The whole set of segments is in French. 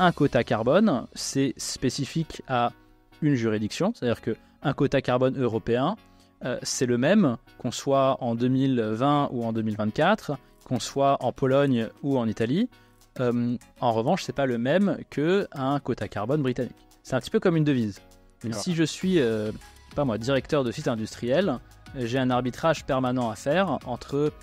un quota carbone, c'est spécifique à une juridiction, c'est-à-dire qu'un quota carbone européen, c'est le même qu'on soit en 2020 ou en 2024, qu'on soit en Pologne ou en Italie. En revanche, c'est pas le même qu'un quota carbone britannique. C'est un petit peu comme une devise. Si je suis, directeur de site industriel, j'ai un arbitrage permanent à faire entre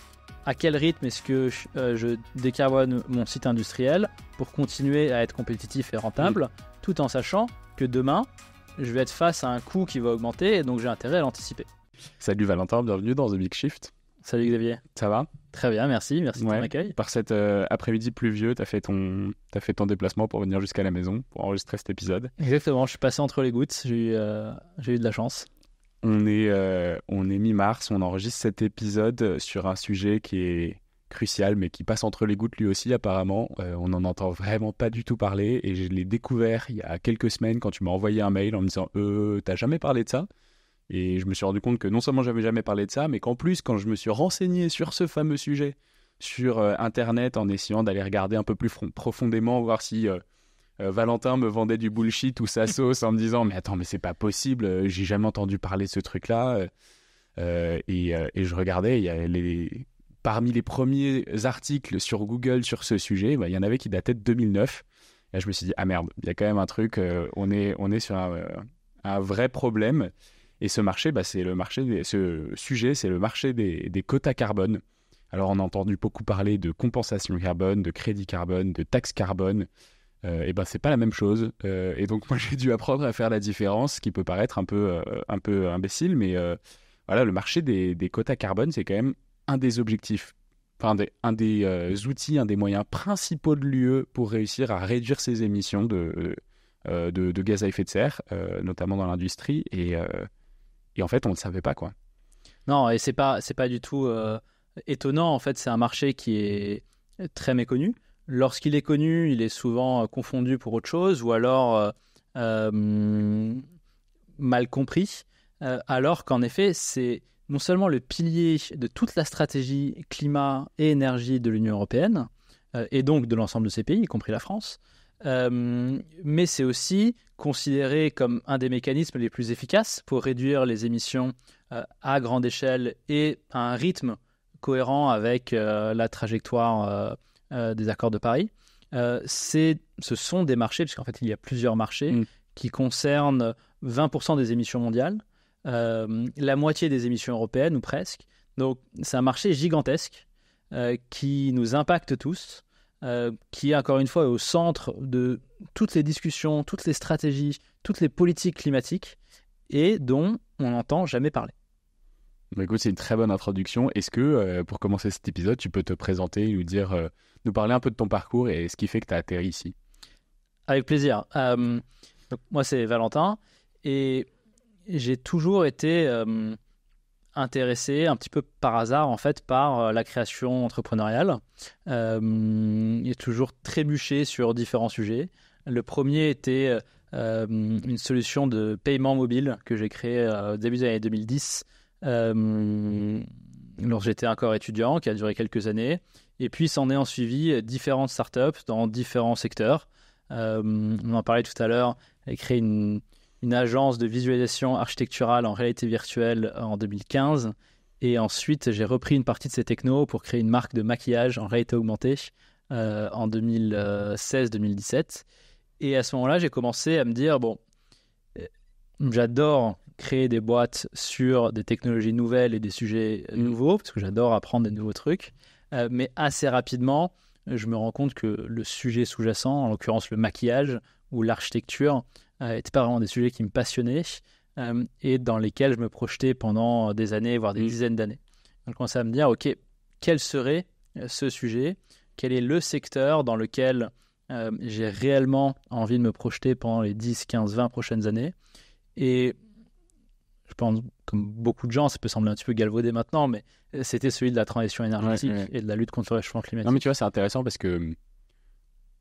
à quel rythme est-ce que je décarbone mon site industriel pour continuer à être compétitif et rentable, tout en sachant que demain, je vais être face à un coût qui va augmenter et donc j'ai intérêt à l'anticiper. Salut Valentin, bienvenue dans The Big Shift. Salut Xavier. Ça va ? Très bien, merci de ton accueil. Par cet après-midi pluvieux, tu as fait ton déplacement pour venir jusqu'à la maison pour enregistrer cet épisode. Exactement, je suis passé entre les gouttes, j'ai eu de la chance. On est mi-mars, on enregistre cet épisode sur un sujet qui est crucial mais qui passe entre les gouttes lui aussi apparemment. On n'en entend vraiment pas du tout parler et je l'ai découvert il y a quelques semaines quand tu m'as envoyé un mail en me disant « t'as jamais parlé de ça ?» Et je me suis rendu compte que non seulement j'avais jamais parlé de ça, mais qu'en plus, quand je me suis renseigné sur ce fameux sujet sur Internet, en essayant d'aller regarder un peu plus profondément, voir si Valentin me vendait du bullshit ou sa sauce en me disant « Mais attends, mais c'est pas possible, j'ai jamais entendu parler de ce truc-là. » Et je regardais, parmi les premiers articles sur Google sur ce sujet, il y en avait qui dataient de 2009. Et là, je me suis dit « Ah merde, il y a quand même un truc, on est sur un vrai problème. » Et ce marché, ce sujet, c'est le marché des quotas carbone. Alors, on a entendu beaucoup parler de compensation carbone, de crédit carbone, de taxe carbone. C'est pas la même chose. Et donc, moi, j'ai dû apprendre à faire la différence, ce qui peut paraître un peu imbécile. Mais le marché des quotas carbone, c'est quand même un des objectifs, un des outils, un des moyens principaux de l'UE pour réussir à réduire ses émissions de gaz à effet de serre, notamment dans l'industrie. Et en fait, on ne le savait pas, quoi. Non, et c'est pas du tout étonnant. En fait, c'est un marché qui est très méconnu. Lorsqu'il est connu, il est souvent confondu pour autre chose ou alors mal compris. Alors qu'en effet, c'est non seulement le pilier de toute la stratégie climat et énergie de l'Union européenne et donc de l'ensemble de ces pays, y compris la France, mais c'est aussi considéré comme un des mécanismes les plus efficaces pour réduire les émissions à grande échelle et à un rythme cohérent avec la trajectoire des accords de Paris. Ce sont des marchés, puisqu'en fait il y a plusieurs marchés qui concernent 20% des émissions mondiales, la moitié des émissions européennes ou presque. Donc c'est un marché gigantesque qui nous impacte tous. Qui, encore une fois, est au centre de toutes les discussions, toutes les stratégies, toutes les politiques climatiques et dont on n'entend jamais parler. Écoute, c'est une très bonne introduction. Est-ce que, pour commencer cet épisode, tu peux te présenter, nous parler un peu de ton parcours et ce qui fait que tu as atterri ici ? Avec plaisir. Donc, moi, c'est Valentin et j'ai toujours été intéressé un petit peu par hasard en fait par la création entrepreneuriale. J'ai toujours trébuché sur différents sujets. Le premier était une solution de paiement mobile que j'ai créée au début des années 2010 lorsque j'étais encore étudiant, qui a duré quelques années. Et puis s'en est en suivi différentes startups dans différents secteurs. On en parlait tout à l'heure. J'ai créé une agence de visualisation architecturale en réalité virtuelle en 2015. Et ensuite, j'ai repris une partie de ces technos pour créer une marque de maquillage en réalité augmentée en 2016-2017. Et à ce moment-là, j'ai commencé à me dire, j'adore créer des boîtes sur des technologies nouvelles et des sujets nouveaux, parce que j'adore apprendre des nouveaux trucs. Mais assez rapidement, je me rends compte que le sujet sous-jacent, en l'occurrence le maquillage ou l'architecture, n'étaient pas vraiment des sujets qui me passionnaient et dans lesquels je me projetais pendant des années, voire des dizaines d'années. Donc, je commençais à me dire, OK, quel serait ce sujet ? Quel est le secteur dans lequel j'ai réellement envie de me projeter pendant les 10, 15, 20 prochaines années ? Et je pense, comme beaucoup de gens, ça peut sembler un petit peu galvaudé maintenant, mais c'était celui de la transition énergétique et de la lutte contre le réchauffement climatique. Non, mais tu vois, c'est intéressant parce que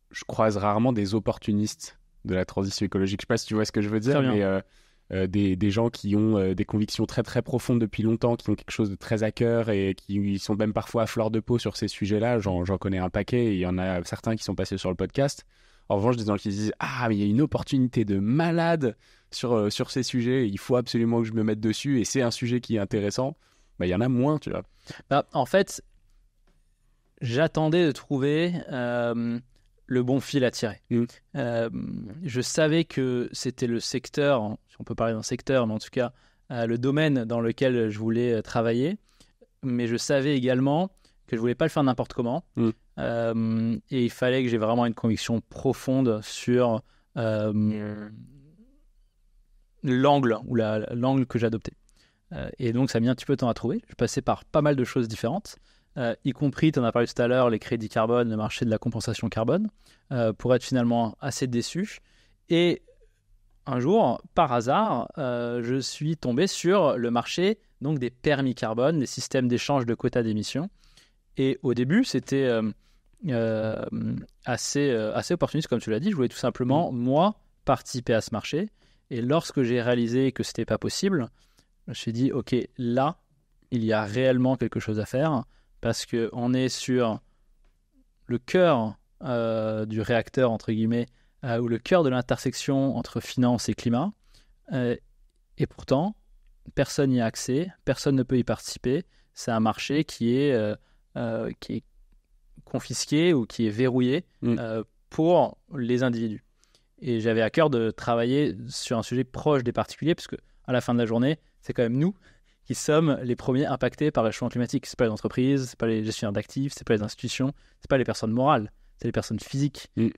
je croise rarement des opportunistes de la transition écologique. Je ne sais pas si tu vois ce que je veux dire, mais des gens qui ont des convictions très très profondes depuis longtemps, qui ont quelque chose de très à cœur et qui sont même parfois à fleur de peau sur ces sujets-là. J'en connais un paquet et il y en a certains qui sont passés sur le podcast. En revanche, des gens qui disent « Ah, mais il y a une opportunité de malade sur ces sujets, il faut absolument que je me mette dessus et c'est un sujet qui est intéressant », il y en a moins, tu vois. En fait, j'attendais de trouver le bon fil à tirer. Je savais que c'était le secteur, si on peut parler d'un secteur, mais en tout cas, le domaine dans lequel je voulais travailler. Mais je savais également que je voulais pas le faire n'importe comment. Et il fallait que j'ai vraiment une conviction profonde sur l'angle que j'adoptais. Et donc, ça a mis un petit peu de temps à trouver. Je passais par pas mal de choses différentes, y compris, tu en as parlé tout à l'heure, les crédits carbone, le marché de la compensation carbone, pour être finalement assez déçu. Et un jour, par hasard, je suis tombé sur le marché donc des permis carbone, des systèmes d'échange de quotas d'émissions. Et au début, c'était assez opportuniste, comme tu l'as dit. Je voulais tout simplement, moi, participer à ce marché. Et lorsque j'ai réalisé que ce n'était pas possible, je me suis dit, OK, là, il y a réellement quelque chose à faire parce qu'on est sur le cœur du réacteur, entre guillemets, ou le cœur de l'intersection entre finance et climat. Et pourtant, personne n'y a accès, personne ne peut y participer. C'est un marché qui est confisqué ou qui est verrouillé pour les individus. Et j'avais à cœur de travailler sur un sujet proche des particuliers, parce qu'à la fin de la journée, c'est quand même nous qui sommes les premiers impactés par le changement climatique. Ce n'est pas les entreprises, ce n'est pas les gestionnaires d'actifs, ce n'est pas les institutions, ce n'est pas les personnes morales, c'est les personnes physiques. Et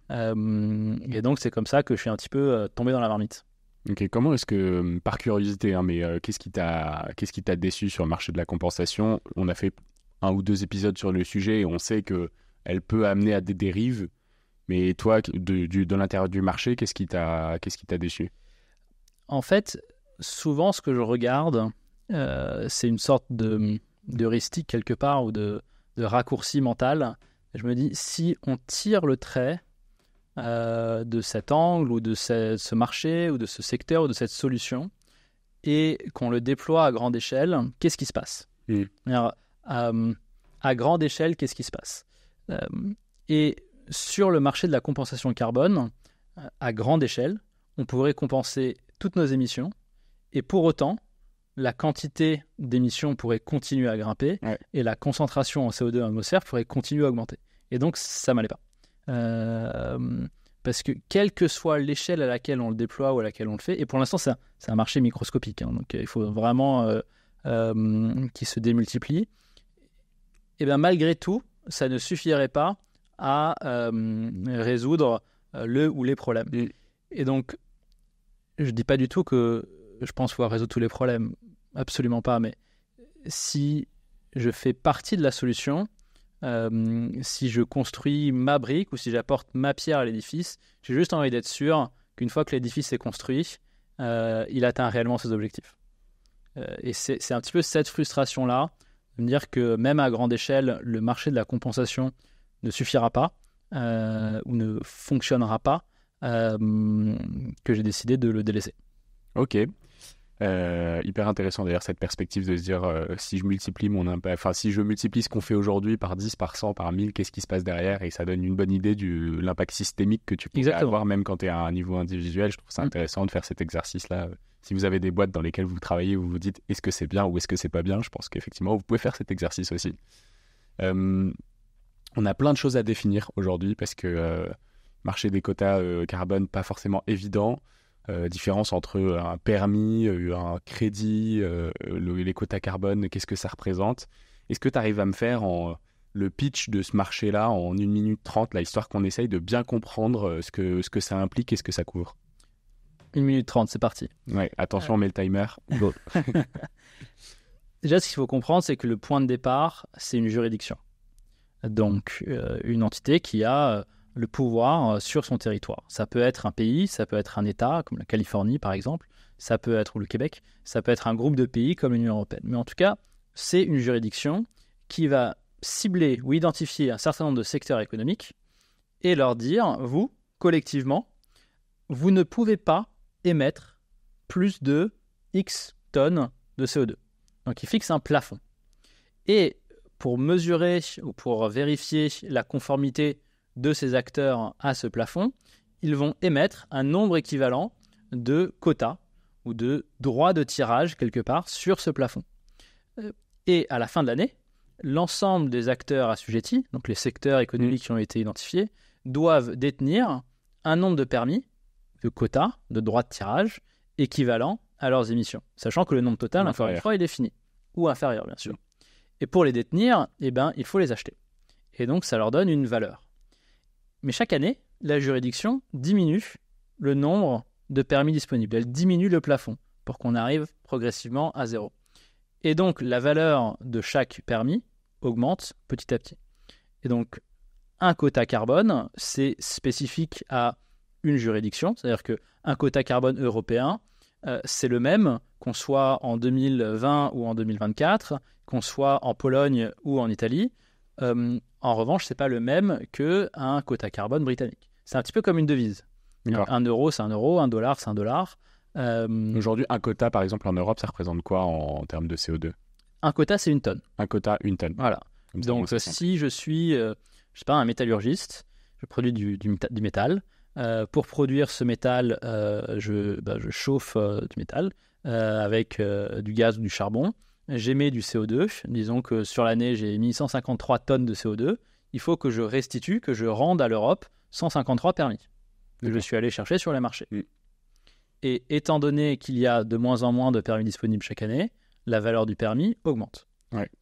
donc, c'est comme ça que je suis un petit peu tombé dans la marmite. Ok, comment est-ce que, par curiosité, qu'est-ce qui t'a déçu sur le marché de la compensation? On a fait 1 ou 2 épisodes sur le sujet et on sait qu'elle peut amener à des dérives. Mais toi, de l'intérieur du marché, qu'est-ce qui t'a déçu? En fait, souvent, ce que je regarde, c'est une sorte d'heuristique quelque part ou de raccourci mental. Je me dis, si on tire le trait de cet angle ou de ce marché ou de ce secteur ou de cette solution et qu'on le déploie à grande échelle, qu'est-ce qui se passe? Alors, à grande échelle, qu'est-ce qui se passe? Et sur le marché de la compensation carbone, à grande échelle, on pourrait compenser toutes nos émissions et pour autant, la quantité d'émissions pourrait continuer à grimper et la concentration en CO2 dans l'atmosphère pourrait continuer à augmenter. Et donc, ça ne m'allait pas. Parce que quelle que soit l'échelle à laquelle on le déploie ou à laquelle on le fait, et pour l'instant, c'est un marché microscopique, donc il faut vraiment qu'il se démultiplie, et bien malgré tout, ça ne suffirait pas à résoudre le ou les problèmes. Et donc, je ne dis pas du tout que je pense pouvoir résoudre tous les problèmes, absolument pas, mais si je fais partie de la solution, si je construis ma brique ou si j'apporte ma pierre à l'édifice, j'ai juste envie d'être sûr qu'une fois que l'édifice est construit, il atteint réellement ses objectifs. Et c'est un petit peu cette frustration-là, de me dire que même à grande échelle, le marché de la compensation ne suffira pas ou ne fonctionnera pas, que j'ai décidé de le délaisser. Ok. Hyper intéressant d'ailleurs cette perspective de se dire si je multiplie mon impact, enfin si je multiplie ce qu'on fait aujourd'hui par 10, par 100, par 1000, qu'est-ce qui se passe derrière, et ça donne une bonne idée de l'impact systémique que tu peux avoir même quand tu es à un niveau individuel. Je trouve ça intéressant de faire cet exercice-là. Si vous avez des boîtes dans lesquelles vous travaillez, vous vous dites est-ce que c'est bien ou est-ce que c'est pas bien, je pense qu'effectivement vous pouvez faire cet exercice aussi. On a plein de choses à définir aujourd'hui parce que marché des quotas carbone pas forcément évident. Différence entre un permis, un crédit, les quotas carbone, qu'est-ce que ça représente? Est-ce que tu arrives à me faire le pitch de ce marché-là en 1 minute 30, là, histoire qu'on essaye de bien comprendre ce que ça implique et ce que ça couvre? 1 minute 30, c'est parti. Ouais, attention, on met le timer. Go. Déjà, ce qu'il faut comprendre, c'est que le point de départ, c'est une juridiction. Donc, une entité qui a le pouvoir sur son territoire. Ça peut être un pays, ça peut être un État, comme la Californie par exemple, ça peut être le Québec, ça peut être un groupe de pays comme l'Union européenne. Mais en tout cas, c'est une juridiction qui va cibler ou identifier un certain nombre de secteurs économiques et leur dire, vous, collectivement, vous ne pouvez pas émettre plus de X tonnes de CO2. Donc, ils fixent un plafond. Et pour mesurer ou pour vérifier la conformité de ces acteurs à ce plafond, ils vont émettre un nombre équivalent de quotas ou de droits de tirage quelque part sur ce plafond. Et à la fin de l'année, l'ensemble des acteurs assujettis, donc les secteurs économiques qui ont été identifiés, doivent détenir un nombre de permis, de quotas, de droits de tirage équivalent à leurs émissions, sachant que le nombre total, encore une fois, il est fini, ou inférieur bien sûr. Et pour les détenir, il faut les acheter. Et donc ça leur donne une valeur. Mais chaque année, la juridiction diminue le nombre de permis disponibles. Elle diminue le plafond pour qu'on arrive progressivement à 0. Et donc, la valeur de chaque permis augmente petit à petit. Et donc, un quota carbone, c'est spécifique à une juridiction. C'est-à-dire qu'un quota carbone européen, c'est le même qu'on soit en 2020 ou en 2024, qu'on soit en Pologne ou en Italie. En revanche, ce n'est pas le même qu'un quota carbone britannique. C'est un petit peu comme une devise. Un euro, c'est un euro. Un dollar, c'est un dollar. Aujourd'hui, un quota, par exemple, en Europe, ça représente quoi en termes de CO2 ? Un quota, c'est une tonne. Un quota, une tonne. Voilà. Donc, si je suis, je sais pas, un métallurgiste, je produis du métal. Pour produire ce métal, je chauffe du métal avec du gaz ou du charbon. J'émets du CO2. Disons que sur l'année, j'ai émis 153 tonnes de CO2. Il faut que je restitue, que je rende à l'Europe 153 permis que je suis allé chercher sur les marchés. Et étant donné qu'il y a de moins en moins de permis disponibles chaque année, la valeur du permis augmente.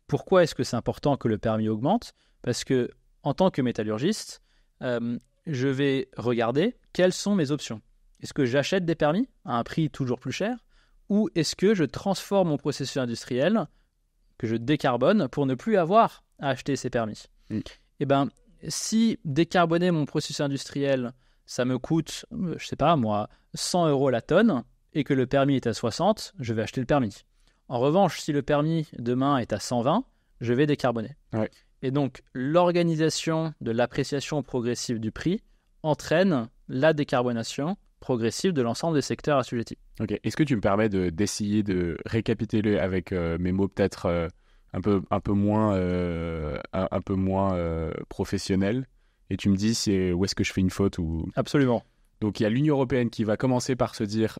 Pourquoi est-ce que c'est important que le permis augmente ? Parce que en tant que métallurgiste, je vais regarder quelles sont mes options. Est-ce que j'achète des permis à un prix toujours plus cher ou est-ce que je transforme mon processus industriel, que je décarbone pour ne plus avoir à acheter ces permis ? Eh bien, si décarboner mon processus industriel, ça me coûte, je sais pas moi, 100 € la tonne et que le permis est à 60, je vais acheter le permis. En revanche, si le permis demain est à 120, je vais décarboner. Et donc, l'organisation de l'appréciation progressive du prix entraîne la décarbonation progressive de l'ensemble des secteurs assujettis. Ok. Est-ce que tu me permets d'essayer de récapituler avec mes mots peut-être un peu moins professionnels et tu me dis où est-ce que je fais une faute ou... Absolument. Donc il y a l'Union européenne qui va commencer par se dire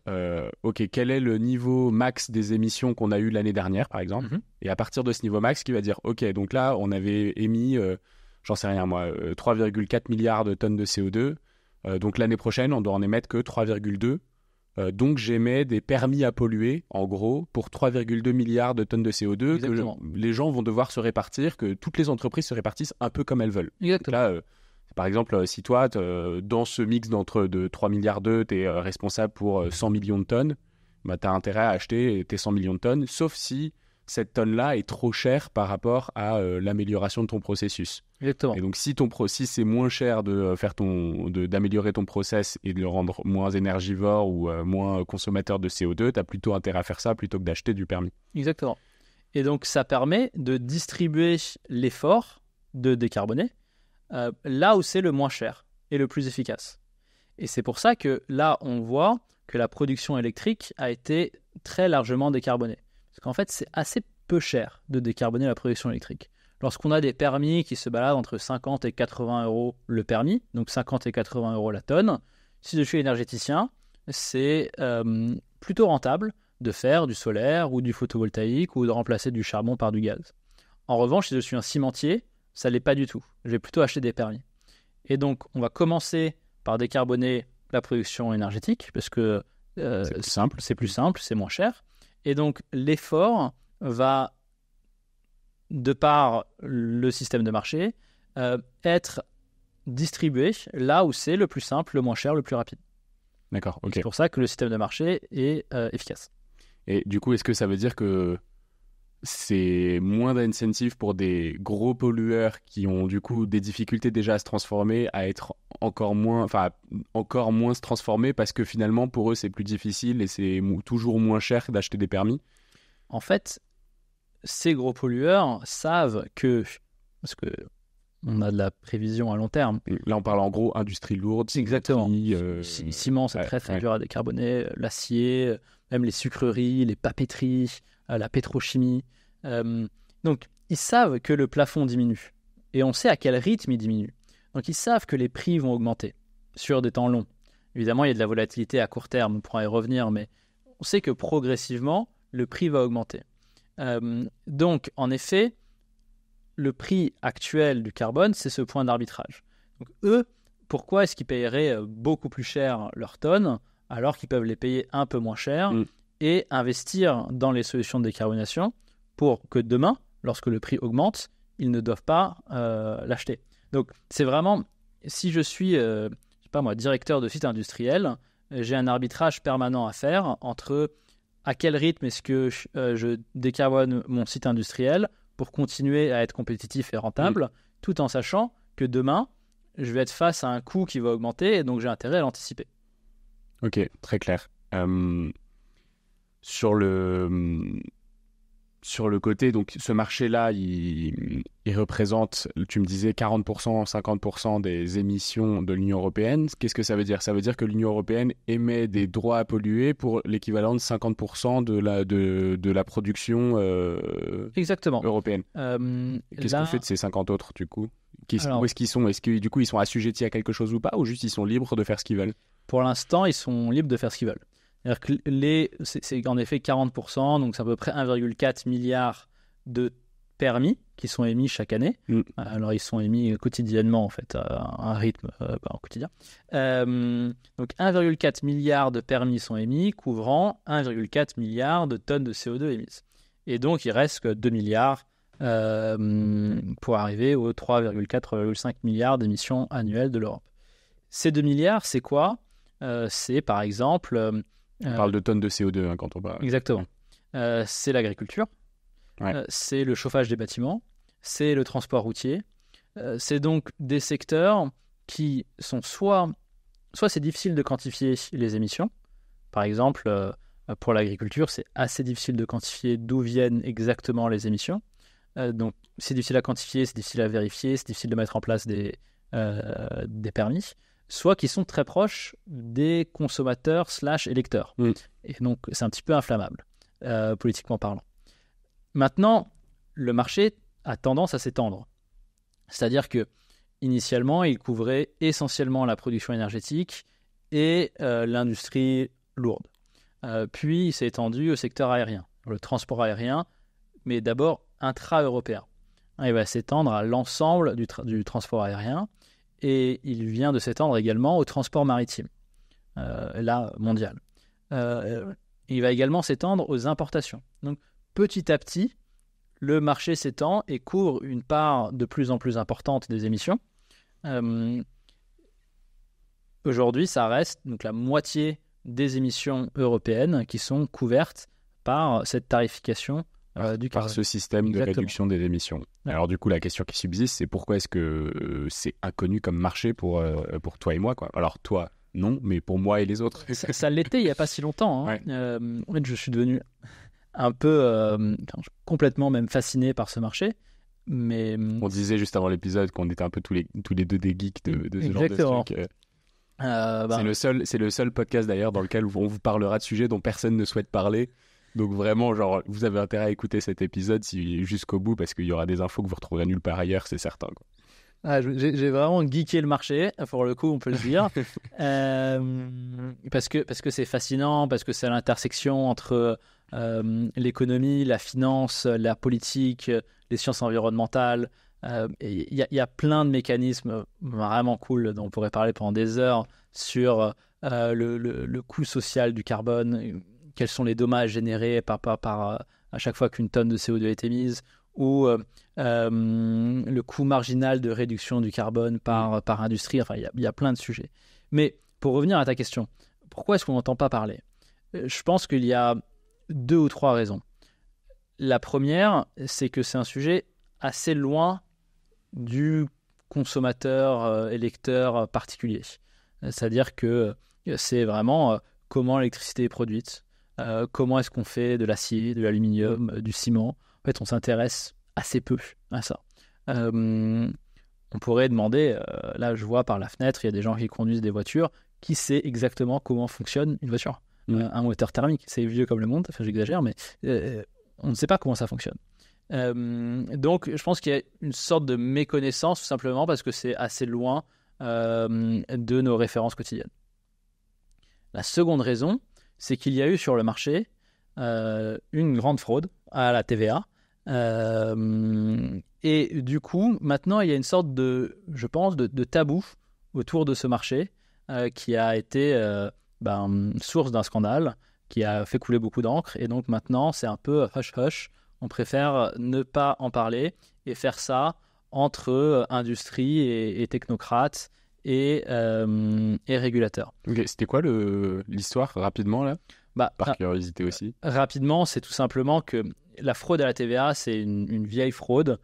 ok, quel est le niveau max des émissions qu'on a eu l'année dernière par exemple, et à partir de ce niveau max qui va dire ok, donc là on avait émis j'en sais rien moi 3,4 milliards de tonnes de CO2, donc l'année prochaine on doit en émettre que 3,2, donc j'émets des permis à polluer en gros pour 3,2 milliards de tonnes de CO2 que les gens vont devoir se répartir, que toutes les entreprises se répartissent un peu comme elles veulent. Exactement. Donc là, par exemple, si toi, dans ce mix de 3 milliards d'euros, tu es responsable pour 100 millions de tonnes, bah, tu as intérêt à acheter tes 100 millions de tonnes, sauf si cette tonne-là est trop chère par rapport à l'amélioration de ton processus. Exactement. Et donc, si c'est moins cher d'améliorer ton process et de le rendre moins énergivore ou moins consommateur de CO2, tu as plutôt intérêt à faire ça plutôt que d'acheter du permis. Exactement. Et donc, ça permet de distribuer l'effort de décarboner là où c'est le moins cher et le plus efficace. Et c'est pour ça que là, on voit que la production électrique a été très largement décarbonée. Parce qu'en fait, c'est assez peu cher de décarboner la production électrique. Lorsqu'on a des permis qui se baladent entre 50 et 80 € le permis, donc 50 et 80 € la tonne, si je suis énergéticien, c'est plutôt rentable de faire du solaire ou du photovoltaïque ou de remplacer du charbon par du gaz. En revanche, si je suis un cimentier, ça ne l'est pas du tout. Je vais plutôt acheter des permis. Et donc, on va commencer par décarboner la production énergétique parce que c'est plus simple, c'est moins cher. Et donc, l'effort va, de par le système de marché, être distribué là où c'est le plus simple, le moins cher, le plus rapide. D'accord, ok. C'est pour ça que le système de marché est efficace. Et du coup, est-ce que ça veut dire que c'est moins d'incentive pour des gros pollueurs qui ont du coup des difficultés déjà à se transformer, à être encore moins se transformer parce que finalement pour eux c'est plus difficile et c'est toujours moins cher d'acheter des permis? En fait, ces gros pollueurs savent que, parce que on a de la prévision à long terme. Là on parle en gros industrie lourde. Exactement. Ciment, c'est très dur à décarboner, l'acier, même les sucreries, les papeteries, la pétrochimie. Donc, ils savent que le plafond diminue. Et on sait à quel rythme il diminue. Donc, ils savent que les prix vont augmenter sur des temps longs. Évidemment, il y a de la volatilité à court terme, on pourra y revenir, mais on sait que progressivement, le prix va augmenter. Donc, en effet, le prix actuel du carbone, c'est ce point d'arbitrage. Donc, eux, pourquoi est-ce qu'ils paieraient beaucoup plus cher leurs tonnes alors qu'ils peuvent les payer un peu moins cher et investir dans les solutions de décarbonation pour que demain, lorsque le prix augmente, ils ne doivent pas l'acheter. Donc, c'est vraiment, si je suis, je sais pas moi, directeur de site industriel, j'ai un arbitrage permanent à faire entre à quel rythme est-ce que je décarbone mon site industriel pour continuer à être compétitif et rentable, tout en sachant que demain, je vais être face à un coût qui va augmenter et donc j'ai intérêt à l'anticiper. Ok, très clair. Sur le côté, donc ce marché-là, il représente, tu me disais, 40%, 50% des émissions de l'Union européenne. Qu'est-ce que ça veut dire? Ça veut dire que l'Union européenne émet des droits à polluer pour l'équivalent de 50% de la production Exactement. européenne. Qu'est-ce qu'on fait de ces 50 autres, du coup? Où est-ce qu'ils sont? Est-ce que, du coup, ils sont assujettis à quelque chose ou pas? Ou juste ils sont libres de faire ce qu'ils veulent? Pour l'instant, ils sont libres de faire ce qu'ils veulent. C'est-à-dire que c'est en effet 40%, donc c'est à peu près 1,4 milliard de permis qui sont émis chaque année. Alors, ils sont émis quotidiennement, en fait, à un rythme quotidien. Donc, 1,4 milliard de permis sont émis, couvrant 1,4 milliard de tonnes de CO2 émises. Et donc, il reste que 2 milliards pour arriver aux 3,4-3,5 milliards d'émissions annuelles de l'Europe. Ces 2 milliards, c'est quoi? C'est, par exemple... on parle de tonnes de CO2 quand on parle. Exactement. C'est l'agriculture, c'est le chauffage des bâtiments, c'est le transport routier. C'est donc des secteurs qui sont soit c'est difficile de quantifier les émissions. Par exemple, pour l'agriculture, c'est assez difficile de quantifier d'où viennent exactement les émissions. Donc, c'est difficile à quantifier, c'est difficile à vérifier, c'est difficile de mettre en place des permis. Soit qui sont très proches des consommateurs / électeurs. Et donc, c'est un petit peu inflammable, politiquement parlant. Maintenant, le marché a tendance à s'étendre. C'est-à-dire que initialement, il couvrait essentiellement la production énergétique et l'industrie lourde. Puis, il s'est étendu au secteur aérien, le transport aérien, mais d'abord intra-européen. Il va s'étendre à l'ensemble du transport aérien. Et il vient de s'étendre également au transport maritime, là, mondial. Il va également s'étendre aux importations. Donc, petit à petit, le marché s'étend et couvre une part de plus en plus importante des émissions. Aujourd'hui, ça reste donc la moitié des émissions européennes qui sont couvertes par cette tarification du carbone. Par ce système de réduction des émissions. Ouais. Alors du coup, la question qui subsiste, c'est pourquoi est-ce que c'est inconnu comme marché pour toi et moi, quoi. Alors toi, non, mais pour moi et les autres. Ça l'était il n'y a pas si longtemps. Hein. En fait, je suis devenu un peu, complètement même fasciné par ce marché. Mais... On disait juste avant l'épisode qu'on était un peu tous les deux des geeks de ce genre de truc. C'est le seul podcast d'ailleurs dans lequel on vous parlera de sujets dont personne ne souhaite parler. Donc vraiment, genre, vous avez intérêt à écouter cet épisode jusqu'au bout parce qu'il y aura des infos que vous retrouverez nulle part ailleurs, c'est certain, quoi. J'ai vraiment geeké le marché, pour le coup, on peut le dire. Parce que c'est fascinant, parce que c'est à l'intersection entre l'économie, la finance, la politique, les sciences environnementales. Il y a plein de mécanismes vraiment cool dont on pourrait parler pendant des heures sur le coût social du carbone. Quels sont les dommages générés à chaque fois qu'une tonne de CO2 est émise, ou le coût marginal de réduction du carbone par industrie. Enfin, il y a plein de sujets. Mais pour revenir à ta question, pourquoi est-ce qu'on n'entend pas parler? Je pense qu'il y a 2 ou 3 raisons. La première, c'est que c'est un sujet assez loin du consommateur, électeur particulier. C'est-à-dire que c'est vraiment comment l'électricité est produite, comment est-ce qu'on fait de l'acier, de l'aluminium, du ciment. En fait, on s'intéresse assez peu à ça. On pourrait demander, là je vois par la fenêtre, il y a des gens qui conduisent des voitures, qui sait exactement comment fonctionne une voiture, un moteur thermique. C'est vieux comme le monde, enfin j'exagère, mais on ne sait pas comment ça fonctionne. Donc je pense qu'il y a une sorte de méconnaissance, tout simplement parce que c'est assez loin de nos références quotidiennes. La seconde raison, c'est qu'il y a eu sur le marché une grande fraude à la TVA. Et du coup, maintenant, il y a une sorte je pense, de tabou autour de ce marché qui a été source d'un scandale, qui a fait couler beaucoup d'encre. Et donc maintenant, c'est un peu hush-hush. On préfère ne pas en parler et faire ça entre industrie et technocrates et régulateurs. Okay. C'était quoi l'histoire, rapidement, là? Par curiosité aussi. Rapidement, c'est tout simplement que la fraude à la TVA, c'est une vieille fraude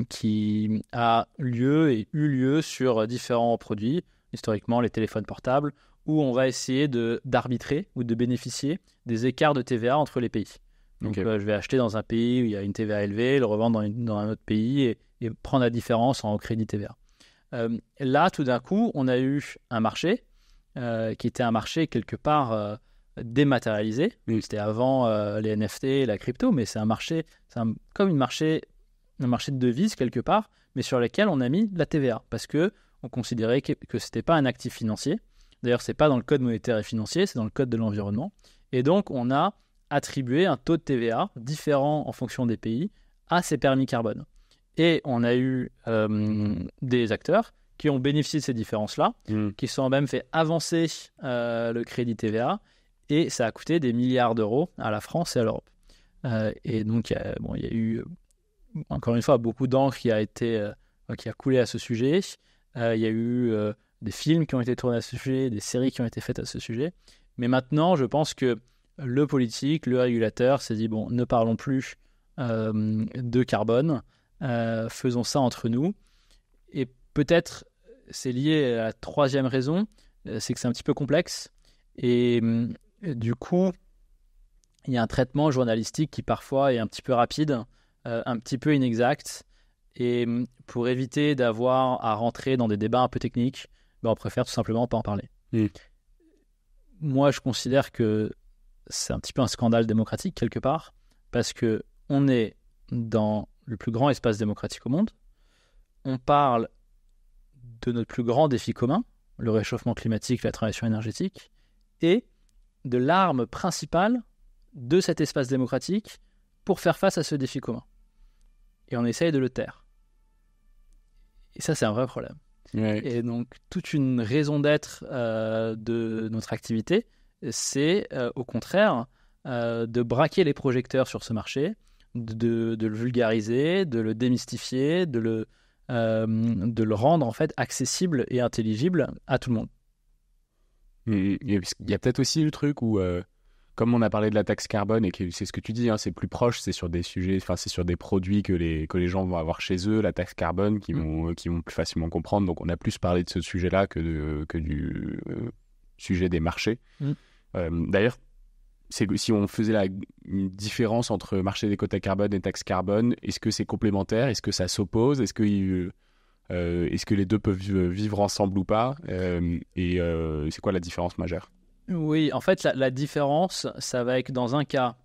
qui a lieu et eu lieu sur différents produits, historiquement les téléphones portables, où on va essayer d'arbitrer ou de bénéficier des écarts de TVA entre les pays. Donc, je vais acheter dans un pays où il y a une TVA élevée, le revendre dans un autre pays et prendre la différence en crédit TVA. Là, tout d'un coup, on a eu un marché qui était un marché quelque part dématérialisé. C'était avant les NFT et la crypto, mais c'est un marché, comme un marché de devises quelque part, mais sur lequel on a mis la TVA parce que on considérait que c'était pas un actif financier. D'ailleurs, c'est pas dans le code monétaire et financier, c'est dans le code de l'environnement. Et donc, on a attribué un taux de TVA différent en fonction des pays à ces permis carbone. Et on a eu des acteurs qui ont bénéficié de ces différences-là, qui se sont même fait avancer le crédit TVA, et ça a coûté des milliards d'euros à la France et à l'Europe. Et donc, il y a eu, encore une fois, beaucoup d'encre qui a coulé à ce sujet. Il y a eu des films qui ont été tournés à ce sujet, des séries qui ont été faites à ce sujet. Mais maintenant, je pense que le politique, le régulateur s'est dit, bon, ne parlons plus de carbone, faisons ça entre nous. Et peut-être, c'est lié à la troisième raison, c'est que c'est un petit peu complexe. Et du coup, il y a un traitement journalistique qui parfois est un petit peu rapide, un petit peu inexact. Et pour éviter d'avoir à rentrer dans des débats un peu techniques, on préfère tout simplement pas en parler. Moi, je considère que c'est un petit peu un scandale démocratique quelque part, parce qu'on est dans le plus grand espace démocratique au monde. On parle de notre plus grand défi commun, le réchauffement climatique, la transition énergétique, et de l'arme principale de cet espace démocratique pour faire face à ce défi commun. Et on essaye de le taire. Et ça, c'est un vrai problème. Ouais. Et donc, toute une raison d'être de notre activité, c'est au contraire de braquer les projecteurs sur ce marché, de le vulgariser, de le démystifier, de le rendre en fait accessible et intelligible à tout le monde. Il y a peut-être aussi le truc où, comme on a parlé de la taxe carbone et que c'est ce que tu dis, hein, c'est plus proche, c'est sur des sujets, enfin c'est sur des produits que les gens vont avoir chez eux, la taxe carbone qui vont plus facilement comprendre. Donc on a plus parlé de ce sujet-là que du sujet des marchés. D'ailleurs, si on faisait une différence entre marché des quotas carbone et taxe carbone, est-ce que c'est complémentaire? Est-ce que ça s'oppose? Est-ce que les deux peuvent vivre ensemble ou pas? Et c'est quoi la différence majeure? Oui, en fait, la différence, ça va être que dans un cas,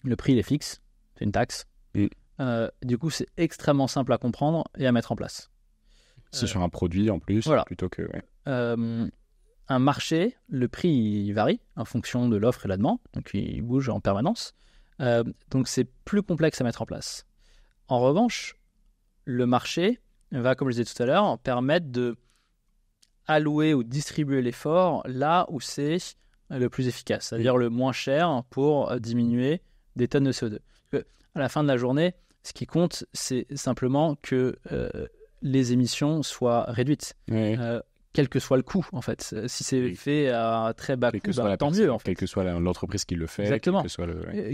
le prix il est fixe, c'est une taxe. Du coup, c'est extrêmement simple à comprendre et à mettre en place. C'est sur un produit en plus, voilà. Plutôt que... Ouais. Un marché, le prix il varie en fonction de l'offre et la demande, donc il bouge en permanence. Donc c'est plus complexe à mettre en place. En revanche, le marché va, comme je disais tout à l'heure, permettre de allouer ou distribuer l'effort là où c'est le plus efficace, c'est-à-dire le moins cher pour diminuer des tonnes de CO2. Parce que à la fin de la journée, ce qui compte, c'est simplement que les émissions soient réduites. Ouais. Quel que soit le coût, en fait. Si c'est fait à très bas coût, tant mieux. En fait. Quelle que soit l'entreprise qui le fait. Exactement.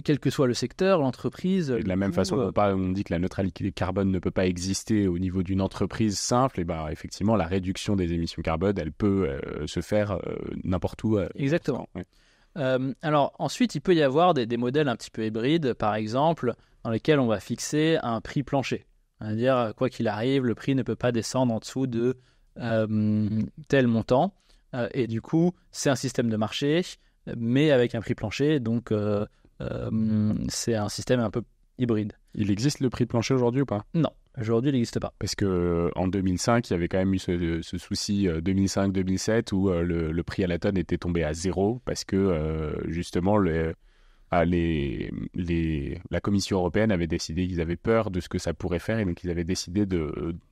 Quel que soit le secteur, l'entreprise. Et de la même façon on dit que la neutralité carbone ne peut pas exister au niveau d'une entreprise simple, et effectivement, la réduction des émissions carbone, elle peut se faire n'importe où. Exactement. Alors, ensuite, il peut y avoir des modèles un petit peu hybrides, par exemple, dans lesquels on va fixer un prix plancher. C'est-à-dire, quoi qu'il arrive, le prix ne peut pas descendre en dessous de tel montant, et du coup c'est un système de marché mais avec un prix plancher, donc c'est un système un peu hybride. Il existe le prix plancher aujourd'hui ou pas? Non, Aujourd'hui, il n'existe pas. Parce qu'en 2005, il y avait quand même eu ce souci 2005-2007 où le prix à la tonne était tombé à zéro parce que justement la Commission européenne avait décidé qu'ils avaient peur de ce que ça pourrait faire et donc ils avaient décidé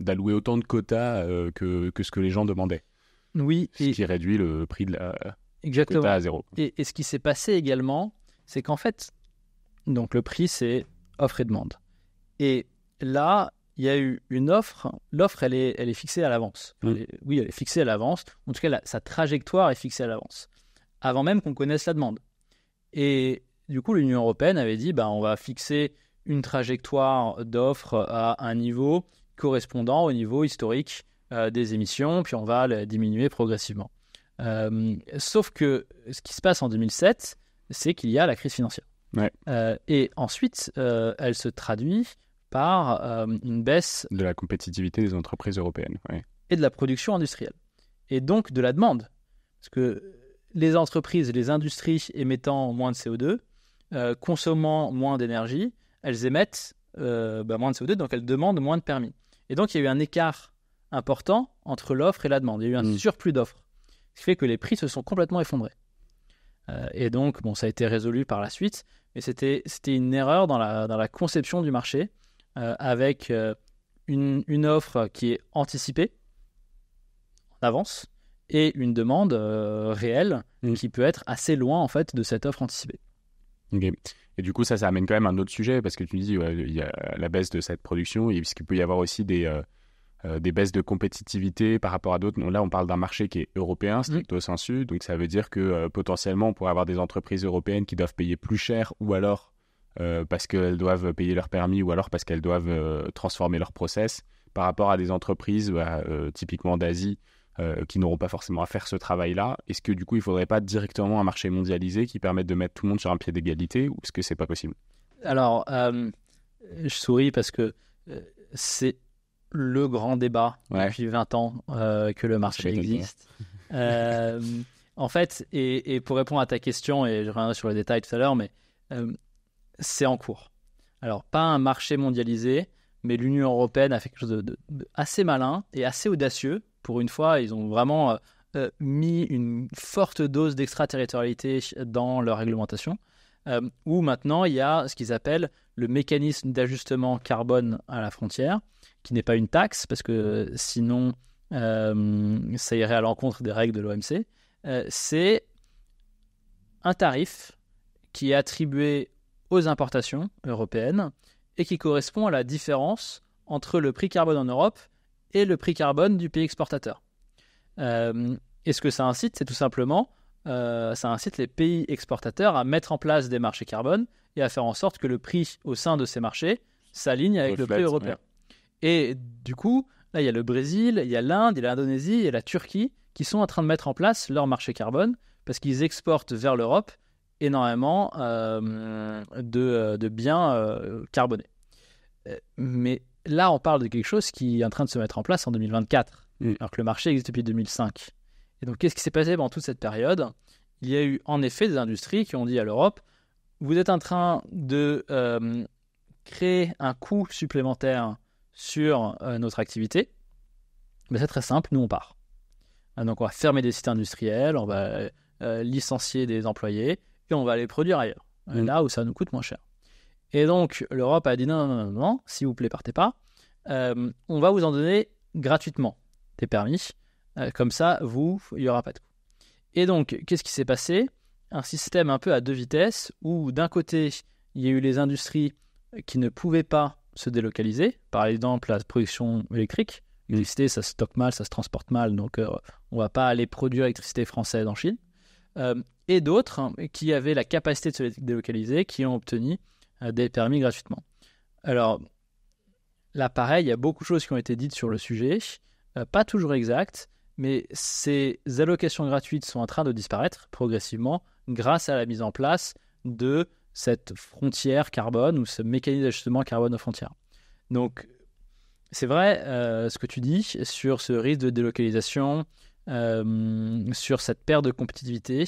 d'allouer autant de quotas que ce que les gens demandaient. Oui, Ce qui réduit le prix de la exactement. quota à zéro. Et ce qui s'est passé également, c'est qu'en fait, donc le prix, c'est offre et demande. Et là, il y a eu une offre. L'offre, elle est fixée à l'avance. Elle est fixée à l'avance. En tout cas, sa trajectoire est fixée à l'avance, avant même qu'on connaisse la demande. Et du coup, l'Union européenne avait dit, on va fixer une trajectoire d'offre à un niveau correspondant au niveau historique des émissions, puis on va le diminuer progressivement. Sauf que ce qui se passe en 2007, c'est qu'il y a la crise financière. Ouais. Et ensuite, elle se traduit par une baisse de la compétitivité des entreprises européennes. Ouais. Et de la production industrielle. Et donc de la demande. Parce que les entreprises, les industries émettant moins de CO2, consommant moins d'énergie, elles émettent moins de CO2, donc elles demandent moins de permis. Et donc il y a eu un écart important entre l'offre et la demande. Il y a eu un surplus d'offres. Ce qui fait que les prix se sont complètement effondrés. Et donc, ça a été résolu par la suite, mais c'était une erreur dans la conception du marché, avec une offre qui est anticipée en avance et une demande réelle qui peut être assez loin en fait de cette offre anticipée. Okay. Et du coup, ça amène quand même un autre sujet, parce que tu dis il y a la baisse de cette production, et puisqu'il peut y avoir aussi des baisses de compétitivité par rapport à d'autres. Là, on parle d'un marché qui est européen, stricto sensu, donc ça veut dire que potentiellement, on pourrait avoir des entreprises européennes qui doivent payer plus cher, ou alors parce qu'elles doivent payer leur permis, ou alors parce qu'elles doivent transformer leur process, par rapport à des entreprises typiquement d'Asie, qui n'auront pas forcément à faire ce travail-là. Est-ce que du coup, il ne faudrait pas directement un marché mondialisé qui permette de mettre tout le monde sur un pied d'égalité, ou est-ce que ce n'est pas possible? Alors, je souris parce que c'est le grand débat depuis 20 ans que le marché existe. En fait, et pour répondre à ta question, et je reviendrai sur les détails tout à l'heure, mais c'est en cours. Alors, pas un marché mondialisé, mais l'Union européenne a fait quelque chose de assez malin et assez audacieux. Pour une fois, ils ont vraiment mis une forte dose d'extraterritorialité dans leur réglementation, où maintenant il y a ce qu'ils appellent le mécanisme d'ajustement carbone à la frontière, qui n'est pas une taxe, parce que sinon ça irait à l'encontre des règles de l'OMC. C'est un tarif qui est attribué aux importations européennes et qui correspond à la différence entre le prix carbone en Europe et le prix carbone du pays exportateur. Et ce que ça incite, c'est tout simplement, ça incite les pays exportateurs à mettre en place des marchés carbone et à faire en sorte que le prix au sein de ces marchés s'aligne avec le prix européen. Ouais. Et du coup, là, il y a le Brésil, il y a l'Inde, il y a l'Indonésie, il y a la Turquie qui sont en train de mettre en place leur marché carbone parce qu'ils exportent vers l'Europe énormément de biens carbonés. Mais là, on parle de quelque chose qui est en train de se mettre en place en 2024, alors que le marché existe depuis 2005. Et donc, qu'est-ce qui s'est passé pendant toute cette période? Il y a eu en effet des industries qui ont dit à l'Europe, vous êtes en train de créer un coût supplémentaire sur notre activité, mais c'est très simple, nous on part. Donc on va fermer des sites industriels, on va licencier des employés et on va les produire ailleurs, là où ça nous coûte moins cher. Et donc l'Europe a dit non, s'il vous plaît, partez pas. On va vous en donner gratuitement des permis, comme ça, il n'y aura pas de coût. Et donc, qu'est-ce qui s'est passé? Un système un peu à deux vitesses, où d'un côté, il y a eu les industries qui ne pouvaient pas se délocaliser, par exemple la production électrique. L'électricité, ça se stocke mal, ça se transporte mal, donc on ne va pas aller produire l'électricité française en Chine. Et d'autres qui avaient la capacité de se délocaliser, qui ont obtenu des permis gratuitement. Alors, là, pareil, il y a beaucoup de choses qui ont été dites sur le sujet, pas toujours exactes, mais ces allocations gratuites sont en train de disparaître progressivement grâce à la mise en place de cette frontière carbone ou ce mécanisme d'ajustement carbone aux frontières. Donc, c'est vrai ce que tu dis sur ce risque de délocalisation, sur cette perte de compétitivité.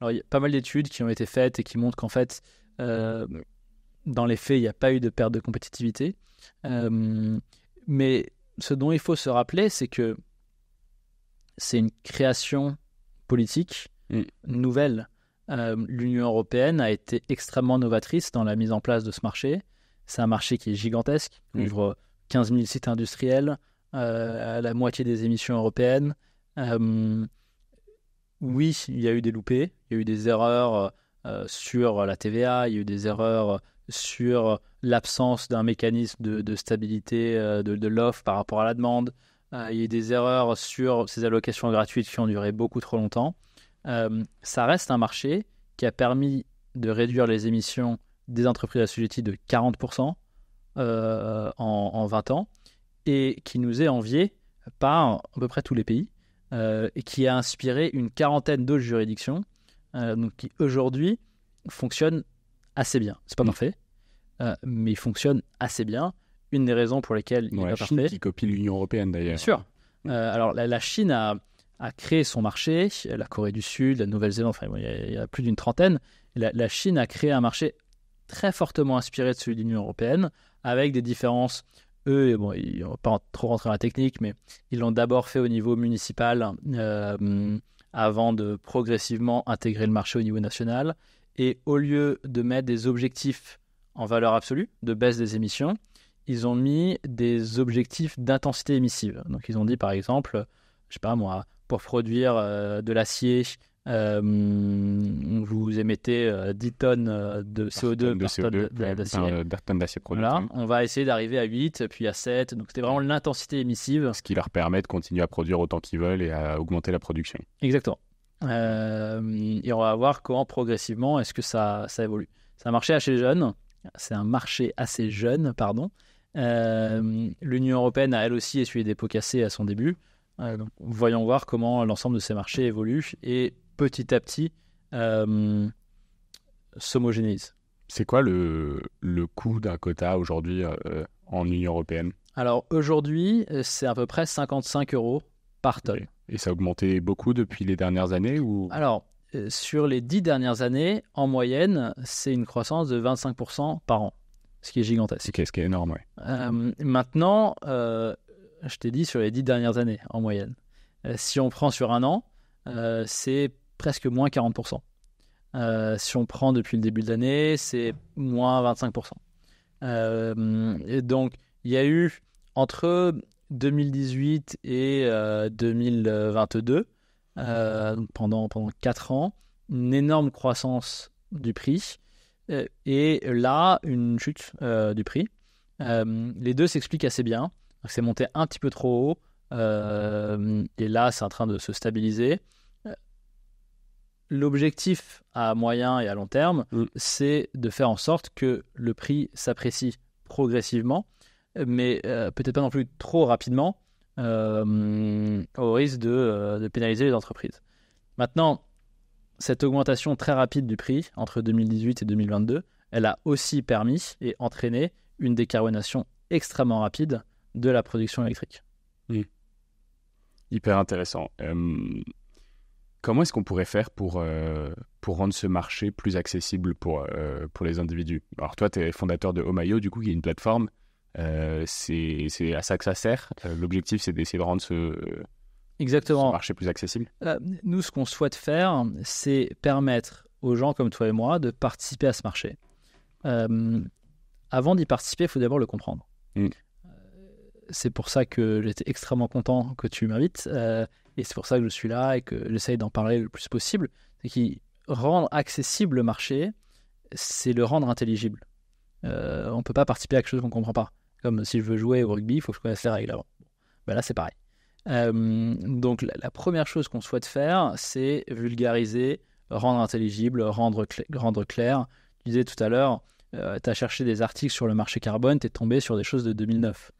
Alors, il y a pas mal d'études qui ont été faites et qui montrent qu'en fait, dans les faits, il n'y a pas eu de perte de compétitivité. Mais ce dont il faut se rappeler, c'est que c'est une création politique nouvelle. L'Union européenne a été extrêmement novatrice dans la mise en place de ce marché. C'est un marché qui est gigantesque, qui ouvre 15 000 sites industriels, à la moitié des émissions européennes. Oui, il y a eu des loupés, il y a eu des erreurs sur la TVA, il y a eu des erreurs sur l'absence d'un mécanisme de stabilité de l'offre par rapport à la demande. Il y a eu des erreurs sur ces allocations gratuites qui ont duré beaucoup trop longtemps. Ça reste un marché qui a permis de réduire les émissions des entreprises assujetties de 40% en 20 ans et qui nous est envié par à peu près tous les pays et qui a inspiré une quarantaine d'autres juridictions donc qui aujourd'hui fonctionnent assez bien. C'est pas parfait, mais il fonctionne assez bien. Une des raisons pour lesquelles il n'est pas Chine parfait. qui copie l'Union européenne d'ailleurs. Bien sûr. Alors la Chine a créé son marché, la Corée du Sud, la Nouvelle-Zélande, enfin, il y a plus d'une trentaine. La Chine a créé un marché très fortement inspiré de celui de l'Union européenne, avec des différences. Eux, ils ne vont pas trop rentrer dans la technique, mais ils l'ont d'abord fait au niveau municipal avant de progressivement intégrer le marché au niveau national. Et au lieu de mettre des objectifs en valeur absolue de baisse des émissions, ils ont mis des objectifs d'intensité émissive. Donc ils ont dit par exemple, je sais pas moi, pour produire de l'acier, vous émettez 10 tonnes de CO2 par tonne d'acier produit. Voilà, on va essayer d'arriver à 8, puis à 7. Donc c'était vraiment l'intensité émissive. Ce qui leur permet de continuer à produire autant qu'ils veulent et à augmenter la production. Exactement. Et on va voir comment progressivement est-ce que ça évolue. C'est un marché assez jeune. L'Union européenne a elle aussi essuyé des pots cassés à son début. Donc, voyons voir comment l'ensemble de ces marchés évolue et petit à petit s'homogénéise. C'est quoi le coût d'un quota aujourd'hui en Union européenne? Alors aujourd'hui, c'est à peu près 55 € par tonne. Okay. Et ça a augmenté beaucoup depuis les dernières années ou... Alors, sur les 10 dernières années, en moyenne, c'est une croissance de 25% par an, ce qui est gigantesque. Okay, ce qui est énorme, oui. Maintenant, je t'ai dit sur les 10 dernières années, en moyenne. Si on prend sur un an, c'est presque moins 40%. Si on prend depuis le début de l'année, c'est moins 25%. Et donc, il y a eu entre 2018 et 2022, pendant 4 ans, une énorme croissance du prix et là, une chute du prix. Les deux s'expliquent assez bien. C'est monté un petit peu trop haut et là, c'est en train de se stabiliser. L'objectif à moyen et à long terme, c'est de faire en sorte que le prix s'apprécie progressivement, mais peut-être pas non plus trop rapidement, au risque de pénaliser les entreprises. Maintenant, cette augmentation très rapide du prix entre 2018 et 2022, elle a aussi permis et entraîné une décarbonation extrêmement rapide de la production électrique. Hyper intéressant. Comment est-ce qu'on pourrait faire pour rendre ce marché plus accessible pour les individus? Alors toi, tu es fondateur de Ohmio, du coup, qui est une plateforme. C'est à ça que ça sert. L'objectif, c'est d'essayer de rendre ce marché plus accessible. Nous, ce qu'on souhaite faire, c'est permettre aux gens comme toi et moi de participer à ce marché. Avant d'y participer, il faut d'abord le comprendre. C'est pour ça que j'étais extrêmement content que tu m'invites. Et c'est pour ça que je suis là et que j'essaye d'en parler le plus possible. C'est que rendre accessible le marché, c'est le rendre intelligible. On ne peut pas participer à quelque chose qu'on ne comprend pas. Comme si je veux jouer au rugby, il faut que je connaisse les règles avant. Ben là, c'est pareil. Donc, la première chose qu'on souhaite faire, c'est vulgariser, rendre intelligible, rendre clair. Tu disais tout à l'heure, tu as cherché des articles sur le marché carbone, tu es tombé sur des choses de 2009.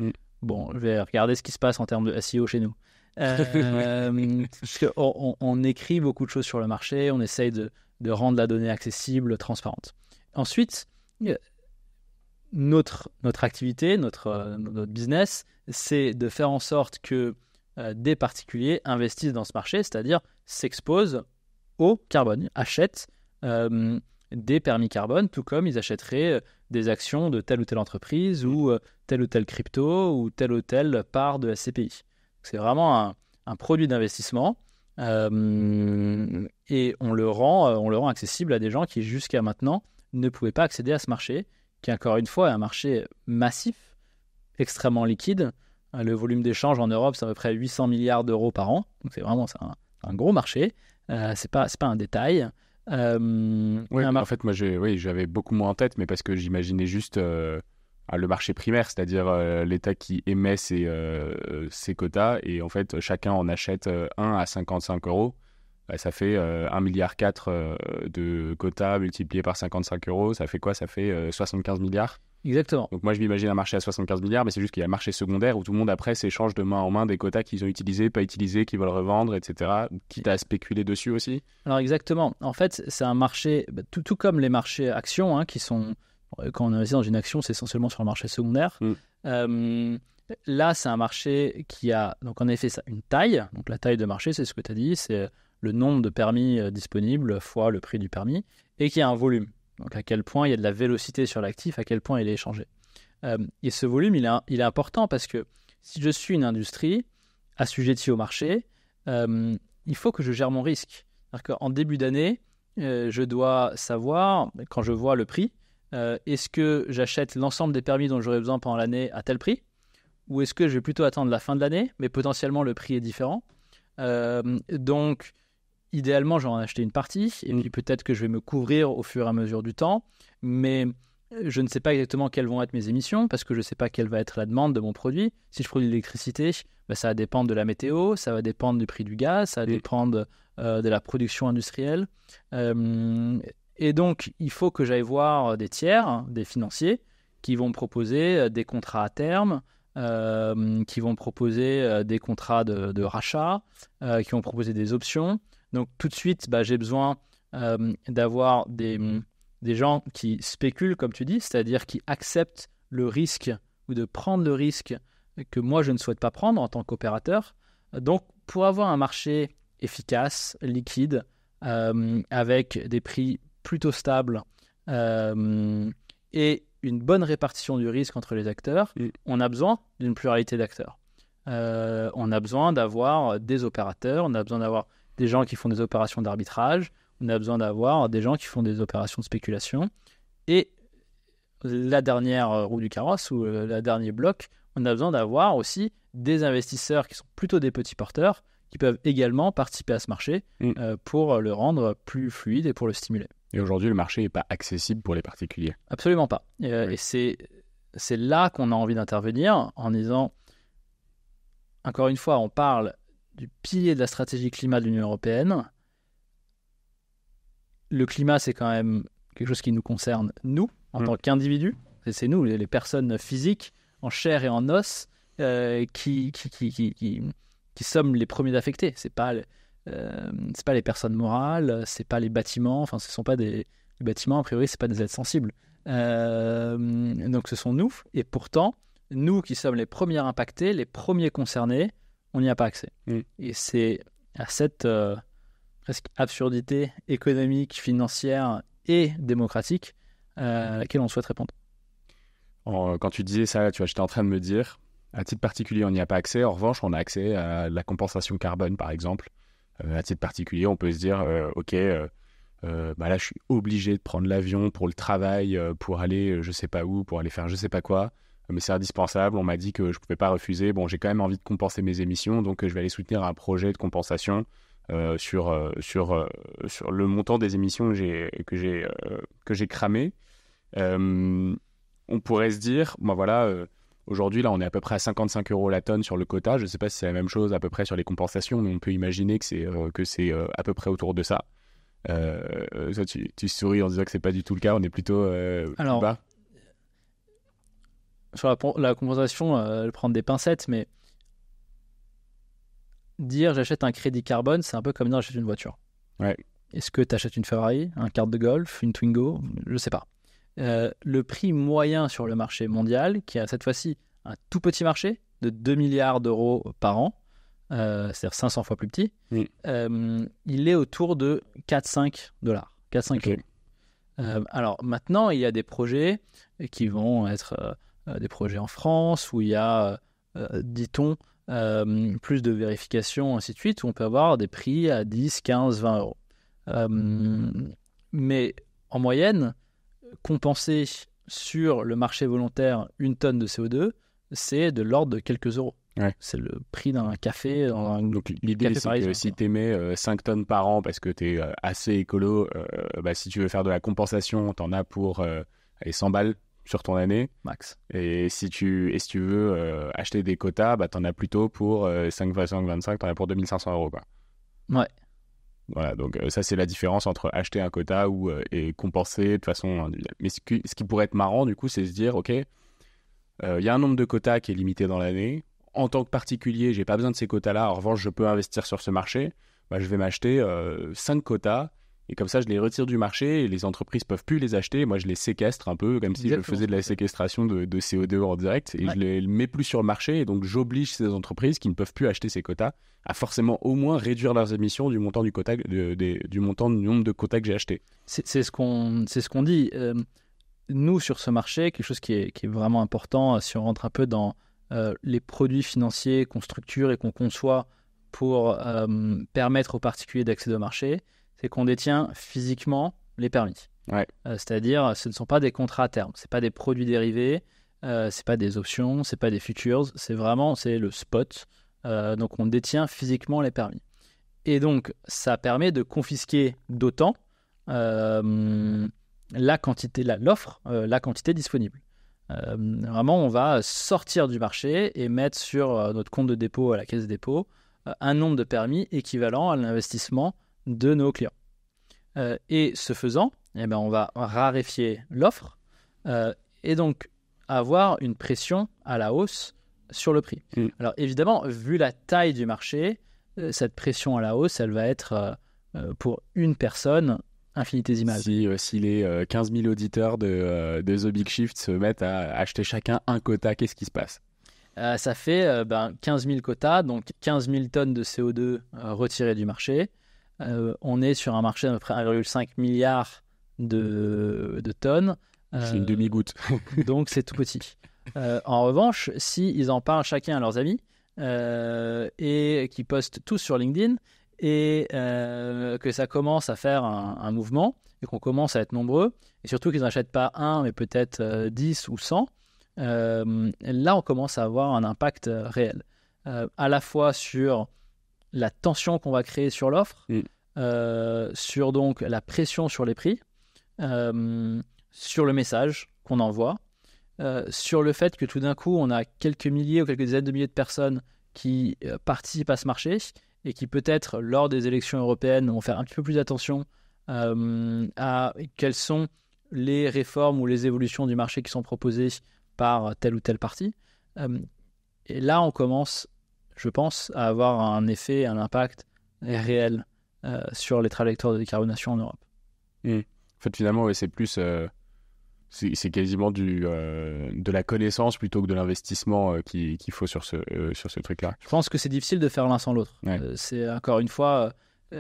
Bon, je vais regarder ce qui se passe en termes de SEO chez nous. Parce qu'on écrit beaucoup de choses sur le marché, on essaye de rendre la donnée accessible, transparente. Ensuite, notre activité, notre business, c'est de faire en sorte que des particuliers investissent dans ce marché, c'est-à-dire s'exposent au carbone, achètent des permis carbone, tout comme ils achèteraient des actions de telle ou telle entreprise ou telle ou telle crypto ou telle part de SCPI. C'est vraiment un produit d'investissement et on le rend accessible à des gens qui jusqu'à maintenant ne pouvaient pas accéder à ce marché, qui encore une fois est un marché massif, extrêmement liquide. Le volume d'échange en Europe, c'est à peu près 800 milliards d'euros par an. Donc c'est un gros marché. C'est pas un détail. En fait, moi, j'avais beaucoup moins en tête, mais parce que j'imaginais juste le marché primaire, c'est-à-dire l'État qui émet ses quotas, et en fait, chacun en achète 1 à 55 euros. Ça fait 1,4 milliard de quotas multiplié par 55 euros. Ça fait quoi? Ça fait 75 milliards. Exactement. Donc moi, je m'imagine un marché à 75 milliards, mais c'est juste qu'il y a un marché secondaire où tout le monde après s'échange de main en main des quotas qu'ils ont utilisés, pas utilisés, qu'ils veulent revendre, etc. Quitte à spéculer dessus aussi. Alors exactement. En fait, c'est un marché, tout comme les marchés actions, qui sont, quand on investit dans une action, c'est essentiellement sur le marché secondaire. Là, c'est un marché qui a, donc en effet, ça, une taille. Donc la taille de marché, c'est ce que tu as dit, c'est le nombre de permis disponibles fois le prix du permis, et qui a un volume. Donc à quel point il y a de la vélocité sur l'actif, à quel point il est échangé. Et ce volume, il est important parce que si je suis une industrie assujettie au marché, il faut que je gère mon risque. C'est-à-dire qu'en début d'année, je dois savoir, quand je vois le prix, est-ce que j'achète l'ensemble des permis dont j'aurai besoin pendant l'année à tel prix, ou est-ce que je vais plutôt attendre la fin de l'année, mais potentiellement le prix est différent. Donc, idéalement, j'en ai acheté une partie, et puis peut-être que je vais me couvrir au fur et à mesure du temps, mais je ne sais pas exactement quelles vont être mes émissions, parce que je ne sais pas quelle va être la demande de mon produit. Si je produis de l'électricité, ça va dépendre de la météo, ça va dépendre du prix du gaz, ça va dépendre de la production industrielle. Et donc, il faut que j'aille voir des tiers, des financiers, qui vont me proposer des contrats à terme, qui vont me proposer des contrats de rachat, qui vont me proposer des options. Donc tout de suite, j'ai besoin d'avoir des gens qui spéculent, comme tu dis, c'est-à-dire qui acceptent le risque ou de prendre le risque que moi je ne souhaite pas prendre en tant qu'opérateur. Donc pour avoir un marché efficace, liquide, avec des prix plutôt stables et une bonne répartition du risque entre les acteurs, on a besoin d'une pluralité d'acteurs. On a besoin d'avoir des opérateurs, on a besoin d'avoir des gens qui font des opérations d'arbitrage, on a besoin d'avoir des gens qui font des opérations de spéculation. Et la dernière roue du carrosse ou le dernier bloc, on a besoin d'avoir aussi des investisseurs qui sont plutôt des petits porteurs qui peuvent également participer à ce marché pour le rendre plus fluide et pour le stimuler. Et aujourd'hui, le marché n'est pas accessible pour les particuliers. Absolument pas. Et c'est là qu'on a envie d'intervenir en disant, encore une fois, on parle du pilier de la stratégie climat de l'Union européenne. Le climat, c'est quand même quelque chose qui nous concerne, nous, en tant qu'individus. C'est nous, les personnes physiques, en chair et en os, qui sommes les premiers affectés. C'est pas les personnes morales, c'est pas les bâtiments. Enfin, ce sont pas les bâtiments, a priori, c'est pas des êtres sensibles. Donc, ce sont nous. Et pourtant, nous qui sommes les premiers impactés, les premiers concernés, on n'y a pas accès. Et c'est à cette presque absurdité économique, financière et démocratique à laquelle on souhaite répondre. Quand tu disais ça, tu vois, j'étais en train de me dire, à titre particulier, on n'y a pas accès. En revanche, on a accès à la compensation carbone, par exemple. À titre particulier, on peut se dire, là, je suis obligé de prendre l'avion pour le travail, pour aller je sais pas où, pour aller faire je sais pas quoi. Mais c'est indispensable. On m'a dit que je pouvais pas refuser. Bon, j'ai quand même envie de compenser mes émissions, donc je vais aller soutenir un projet de compensation sur le montant des émissions que j'ai cramé. On pourrait se dire, aujourd'hui, là, on est à peu près à 55 € la tonne sur le quota. Je ne sais pas si c'est la même chose à peu près sur les compensations, mais on peut imaginer que c'est à peu près autour de ça. Toi, tu souris en disant que c'est pas du tout le cas. On est plutôt plus bas. Sur la compensation, prendre des pincettes, mais dire j'achète un crédit carbone, c'est un peu comme dire j'achète une voiture. Ouais. Est-ce que tu achètes une Ferrari, un kart de golf, une Twingo? Je ne sais pas. Le prix moyen sur le marché mondial, qui a cette fois-ci un tout petit marché de 2 milliards d'euros par an, c'est-à-dire 500 fois plus petit, il est autour de 4-5 $. 4-5 okay. Alors maintenant, il y a des projets qui vont être des projets en France où il y a, dit-on, plus de vérifications, ainsi de suite, où on peut avoir des prix à 10, 15, 20 euros. Mais en moyenne, compenser sur le marché volontaire une tonne de CO2, c'est de l'ordre de quelques euros. Ouais. C'est le prix d'un café. Donc l'idée, café c'est parisien, que si tu émets 5 tonnes par an parce que tu es assez écolo, si tu veux faire de la compensation, tu en as pour 100 balles sur ton année. max. Et si tu veux acheter des quotas, tu en as plutôt pour 5 x 5, 25, tu en as pour 2500 euros. Quoi. Ouais. Voilà, donc ça, c'est la différence entre acheter un quota et compenser de façon individuelle. Mais ce qui pourrait être marrant, du coup, c'est se dire, OK, il y a un nombre de quotas qui est limité dans l'année. En tant que particulier, j'ai pas besoin de ces quotas-là. En revanche, je peux investir sur ce marché. Je vais m'acheter 5 quotas et comme ça, je les retire du marché et les entreprises peuvent plus les acheter. Moi, je les séquestre un peu comme si je faisais de la séquestration de CO2 en direct et je les mets plus sur le marché. Et donc, j'oblige ces entreprises qui ne peuvent plus acheter ces quotas à forcément au moins réduire leurs émissions du montant du nombre de quotas que j'ai acheté. C'est ce qu'on dit. Nous, sur ce marché, quelque chose qui est vraiment important, si on rentre un peu dans les produits financiers qu'on structure et qu'on conçoit pour permettre aux particuliers d'accéder au marché, c'est qu'on détient physiquement les permis. Ouais. C'est-à-dire, ce ne sont pas des contrats à terme, c'est pas des produits dérivés, c'est pas des options, c'est pas des futures, c'est le spot. Donc, on détient physiquement les permis. Et donc, ça permet de confisquer d'autant la quantité disponible. Vraiment, on va sortir du marché et mettre sur notre compte de dépôt à la caisse des dépôts un nombre de permis équivalent à l'investissement de nos clients. Et ce faisant, on va raréfier l'offre et donc avoir une pression à la hausse sur le prix. Alors évidemment, vu la taille du marché, cette pression à la hausse, elle va être pour une personne infinitésimale. Si les 15 000 auditeurs de The Big Shift se mettent à acheter chacun un quota, qu'est-ce qui se passe ? Ça fait 15 000 quotas, donc 15 000 tonnes de CO2 retirées du marché. On est sur un marché d'à peu près 1,5 milliard de tonnes. C'est une demi-goutte. Donc c'est tout petit. En revanche, s'ils en parlent chacun à leurs amis et qu'ils postent tous sur LinkedIn et que ça commence à faire un mouvement et qu'on commence à être nombreux et surtout qu'ils n'achètent pas un mais peut-être 10 ou 100, là on commence à avoir un impact réel. À la fois sur la tension qu'on va créer sur l'offre, sur donc la pression sur les prix, sur le message qu'on envoie, sur le fait que tout d'un coup on a quelques milliers ou quelques dizaines de milliers de personnes qui participent à ce marché et qui peut-être lors des élections européennes vont faire un petit peu plus attention à quelles sont les réformes ou les évolutions du marché qui sont proposées par tel ou tel parti. Et là on commence, je pense, à avoir un effet, un impact réel sur les trajectoires de décarbonation en Europe. En fait, finalement, c'est plus... c'est quasiment de la connaissance plutôt que de l'investissement qu'il faut sur ce truc-là. Je pense que c'est difficile de faire l'un sans l'autre. Ouais. C'est encore une fois,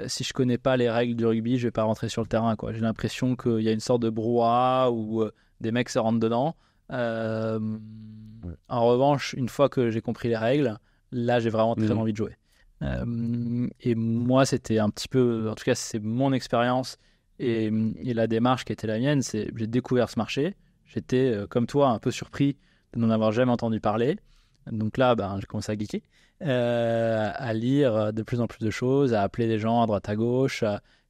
si je connais pas les règles du rugby, je vais pas rentrer sur le terrain, quoi. J'ai l'impression qu'il y a une sorte de brouhaha où des mecs se rentrent dedans. En revanche, une fois que j'ai compris les règles, là j'ai vraiment très envie de jouer. Et moi, c'était un petit peu, en tout cas, c'est mon expérience et la démarche qui était la mienne. J'ai découvert ce marché. J'étais, comme toi, un peu surpris de n'en avoir jamais entendu parler. Donc là, j'ai commencé à geeker, à lire de plus en plus de choses, à appeler des gens à droite à gauche.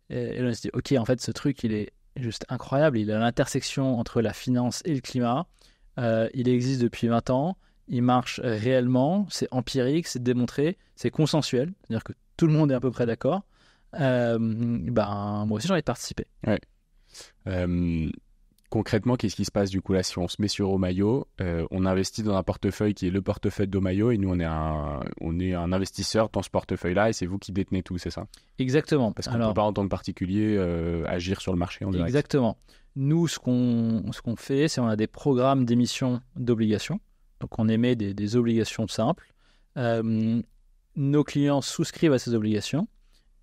Et là, je me suis dit, ok, en fait, ce truc, il est juste incroyable. Il est à l'intersection entre la finance et le climat. Il existe depuis 20 ans. Il marche réellement, c'est empirique, c'est démontré, c'est consensuel, c'est-à-dire que tout le monde est à peu près d'accord. Moi aussi j'ai envie de participer. Ouais. Concrètement, qu'est-ce qui se passe du coup là si on se met sur Omayo, on investit dans un portefeuille qui est le portefeuille d'Omayo et nous on est un investisseur dans ce portefeuille-là et c'est vous qui détenez tout, c'est ça ? Exactement. Parce qu'on ne peut pas en tant que particulier agir sur le marché en direct. Exactement. Nous, ce qu'on fait, c'est on a des programmes d'émission d'obligations. Donc, on émet des obligations simples. Nos clients souscrivent à ces obligations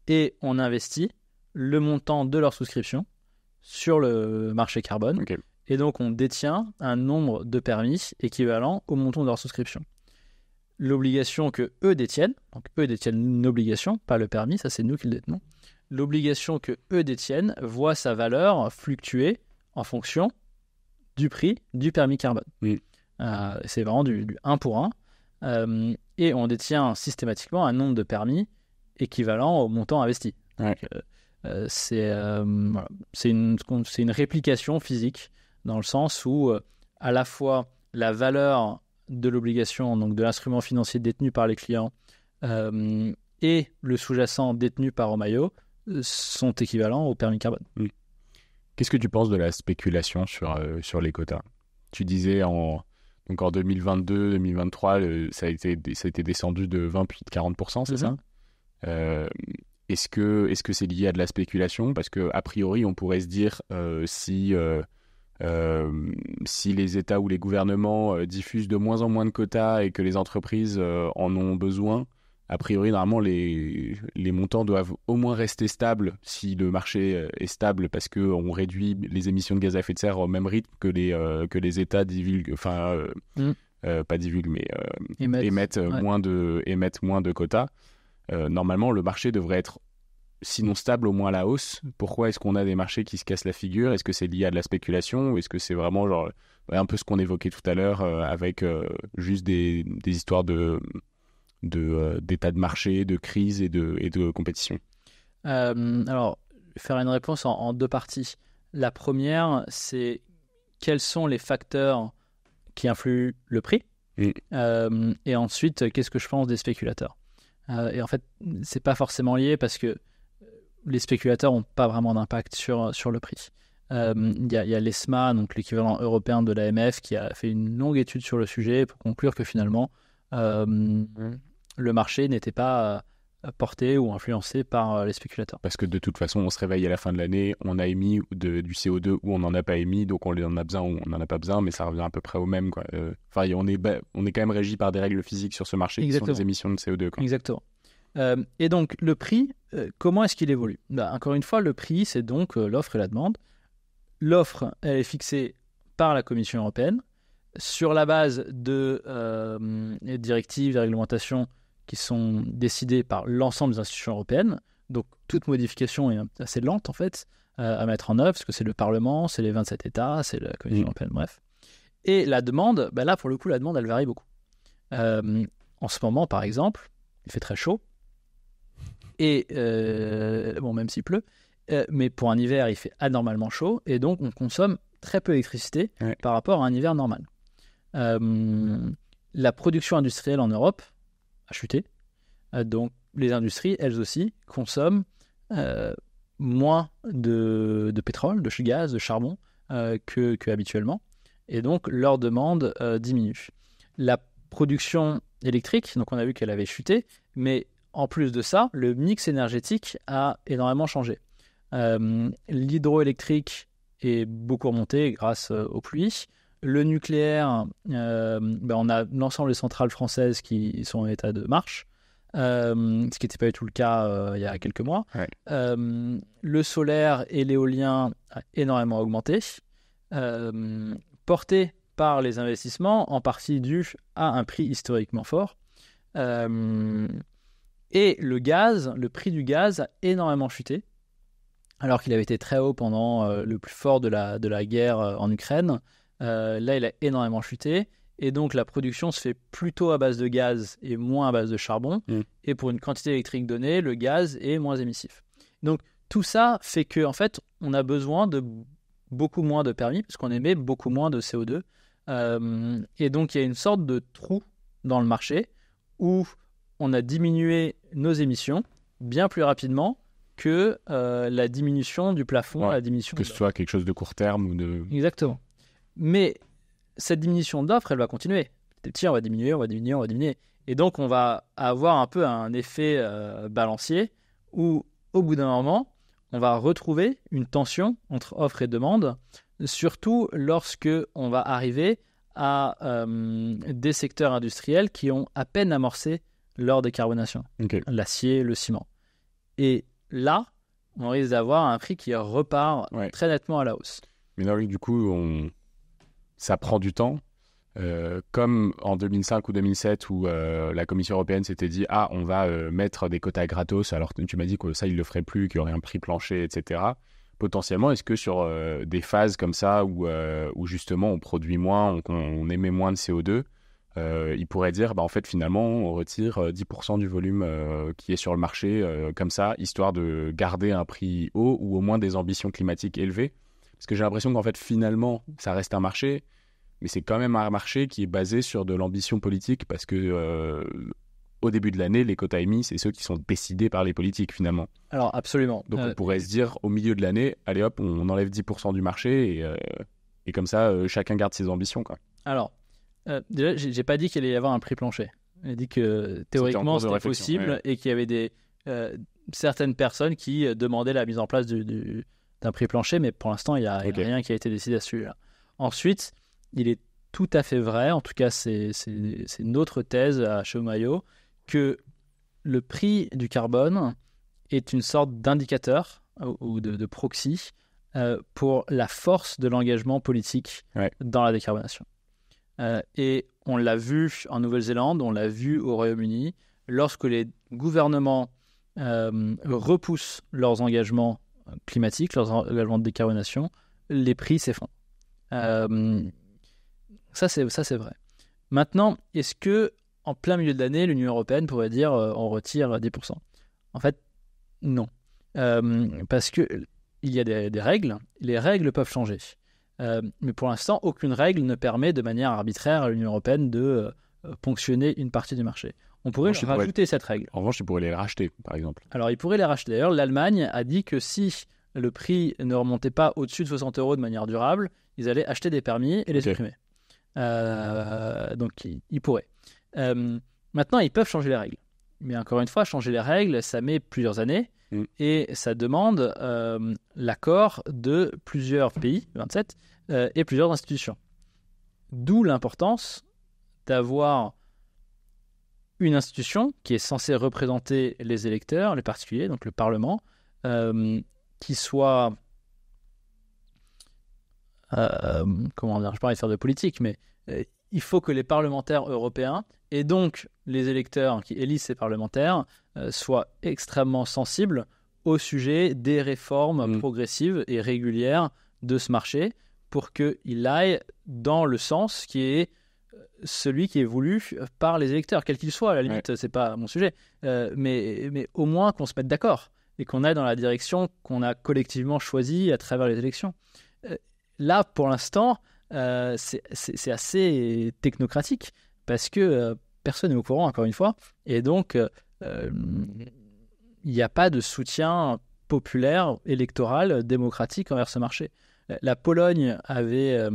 et on investit le montant de leur souscription sur le marché carbone. Ok. Et donc, on détient un nombre de permis équivalent au montant de leur souscription. L'obligation que eux détiennent, donc eux détiennent une obligation, pas le permis, ça c'est nous qui le détenons. L'obligation que eux détiennent voit sa valeur fluctuer en fonction du prix du permis carbone. Oui. C'est vraiment du 1 pour 1. Et on détient systématiquement un nombre de permis équivalent au montant investi. Ouais. Donc, voilà. C'est une réplication physique dans le sens où à la fois la valeur de l'obligation, donc de l'instrument financier détenu par les clients, et le sous-jacent détenu par Omayo sont équivalents au permis carbone. Qu'est-ce que tu penses de la spéculation sur les quotas? Tu disais donc en 2022-2023, ça a été descendu de 20 puis de 40%, c'est ça? Est-ce que c'est lié à de la spéculation? Parce qu'a priori, on pourrait se dire si les États ou les gouvernements diffusent de moins en moins de quotas et que les entreprises en ont besoin, a priori, normalement, les montants doivent au moins rester stables si le marché est stable, parce qu'on réduit les émissions de gaz à effet de serre au même rythme que les États divulguent, pas divulguent, mais émettent moins de quotas. Normalement, le marché devrait être, sinon stable, au moins à la hausse. Pourquoi est-ce qu'on a des marchés qui se cassent la figure? Est-ce que c'est lié à de la spéculation ou est-ce que c'est vraiment un peu ce qu'on évoquait tout à l'heure avec juste des histoires d'état de marché, de crise et de compétition? Alors, faire une réponse en deux parties. La première, c'est quels sont les facteurs qui influent le prix? Et ensuite, qu'est-ce que je pense des spéculateurs? Et en fait, c'est pas forcément lié parce que les spéculateurs n'ont pas vraiment d'impact sur le prix. Il y a l'ESMA, donc l'équivalent européen de l'AMF, qui a fait une longue étude sur le sujet pour conclure que finalement, le marché n'était pas porté ou influencé par les spéculateurs. Parce que de toute façon, on se réveille à la fin de l'année, on a émis du CO2 ou on n'en a pas émis, donc on en a besoin ou on n'en a pas besoin, mais ça revient à peu près au même, quoi. On est quand même régi par des règles physiques sur ce marché. Exactement. Qui sont les émissions de CO2, quoi. Exactement. Et donc, le prix, comment est-ce qu'il évolue? Encore une fois, le prix, c'est donc l'offre et la demande. L'offre, elle est fixée par la Commission européenne sur la base de directives, de réglementations qui sont décidées par l'ensemble des institutions européennes. Donc, toute modification est assez lente, en fait, à mettre en œuvre, parce que c'est le Parlement, c'est les 27 États, c'est la Commission européenne, bref. Et la demande, là, pour le coup, la demande, elle varie beaucoup. En ce moment, par exemple, il fait très chaud. Et, même s'il pleut, mais pour un hiver, il fait anormalement chaud, et donc on consomme très peu d'électricité par rapport à un hiver normal. La production industrielle en Europe a chuté, donc les industries, elles aussi, consomment moins de pétrole, de gaz, de charbon que habituellement, et donc leur demande diminue. La production électrique, donc on a vu qu'elle avait chuté, mais en plus de ça, le mix énergétique a énormément changé. L'hydroélectrique est beaucoup remonté grâce aux pluies. Le nucléaire, on a l'ensemble des centrales françaises qui sont en état de marche, ce qui n'était pas du tout le cas il y a quelques mois. Le solaire et l'éolien a énormément augmenté, porté par les investissements, en partie dû à un prix historiquement fort. Et le prix du gaz a énormément chuté, alors qu'il avait été très haut pendant le plus fort de la guerre en Ukraine. Là, il a énormément chuté, et donc la production se fait plutôt à base de gaz et moins à base de charbon. Et pour une quantité électrique donnée, le gaz est moins émissif. Donc tout ça fait qu'en fait, on a besoin de beaucoup moins de permis, parce qu'on émet beaucoup moins de CO2. Et donc il y a une sorte de trou dans le marché où on a diminué nos émissions bien plus rapidement que la diminution du plafond, la diminution que ce soit quelque chose de court terme ou de... Exactement. Mais cette diminution d'offres, elle va continuer. Petit à petit, on va diminuer. Et donc, on va avoir un peu un effet balancier où, au bout d'un moment, on va retrouver une tension entre offre et demande, surtout lorsque on va arriver à des secteurs industriels qui ont à peine amorcé leur décarbonation. L'acier, le ciment. Et là, on risque d'avoir un prix qui repart Ouais. très nettement à la hausse. Mais non, du coup, ça prend du temps. Comme en 2005 ou 2007 où la Commission européenne s'était dit on va mettre des quotas gratos, alors tu m'as dit que ça, ils le feraient plus, qu'il y aurait un prix plancher, etc. Potentiellement, est-ce que sur des phases comme ça où justement on produit moins, on émet moins de CO2, ils pourraient dire en fait finalement on retire 10% du volume qui est sur le marché comme ça, histoire de garder un prix haut ou au moins des ambitions climatiques élevées. Parce que j'ai l'impression qu'en fait finalement ça reste un marché, mais c'est quand même un marché qui est basé sur de l'ambition politique parce que au début de l'année, les quotas émis, c'est ceux qui sont décidés par les politiques finalement. Alors absolument. Donc on pourrait se dire au milieu de l'année, allez hop, on enlève 10% du marché et comme ça, chacun garde ses ambitions, quoi. Alors, déjà, j'ai pas dit qu'il allait y avoir un prix plancher. J'ai dit que théoriquement c'était possible et qu'il y avait certaines personnes qui demandaient la mise en place d'un prix plancher, mais pour l'instant, il n'y a rien qui a été décidé à ce sujet-là. Ensuite, il est tout à fait vrai, en tout cas c'est notre thèse à Shiomayo, que le prix du carbone est une sorte d'indicateur ou de proxy pour la force de l'engagement politique dans la décarbonation. Et on l'a vu en Nouvelle-Zélande, on l'a vu au Royaume-Uni, lorsque les gouvernements repoussent leurs engagements climatiques, leurs engagements de décarbonation, les prix s'effondrent. Ça, c'est vrai. Maintenant, est-ce que en plein milieu de l'année, l'Union européenne pourrait dire on retire 10%? En fait, non. Parce qu'il y a des règles. Les règles peuvent changer. Mais pour l'instant, aucune règle ne permet de manière arbitraire à l'Union européenne de ponctionner une partie du marché. On pourrait rajouter cette règle. En revanche, ils pourraient les racheter, par exemple. Alors, ils pourraient les racheter. D'ailleurs, l'Allemagne a dit que si le prix ne remontait pas au-dessus de 60 € de manière durable, ils allaient acheter des permis et les supprimer. Donc, ils pourraient. Maintenant, ils peuvent changer les règles. Mais encore une fois, changer les règles, ça met plusieurs années et ça demande l'accord de plusieurs pays, 27, et plusieurs institutions. D'où l'importance d'avoir une institution qui est censée représenter les électeurs, les particuliers, donc le Parlement, qui soit... comment dire, je ne vais pas faire de politique, mais il faut que les parlementaires européens et donc les électeurs qui élisent ces parlementaires soient extrêmement sensibles au sujet des réformes progressives et régulières de ce marché pour qu'il aille dans le sens qui est celui qui est voulu par les électeurs, quel qu'il soit, à la limite, c'est pas mon sujet, mais au moins qu'on se mette d'accord et qu'on aille dans la direction qu'on a collectivement choisie à travers les élections. Là, pour l'instant, c'est assez technocratique parce que personne n'est au courant, encore une fois, et donc il n'y a pas de soutien populaire, électoral, démocratique envers ce marché. La Pologne avait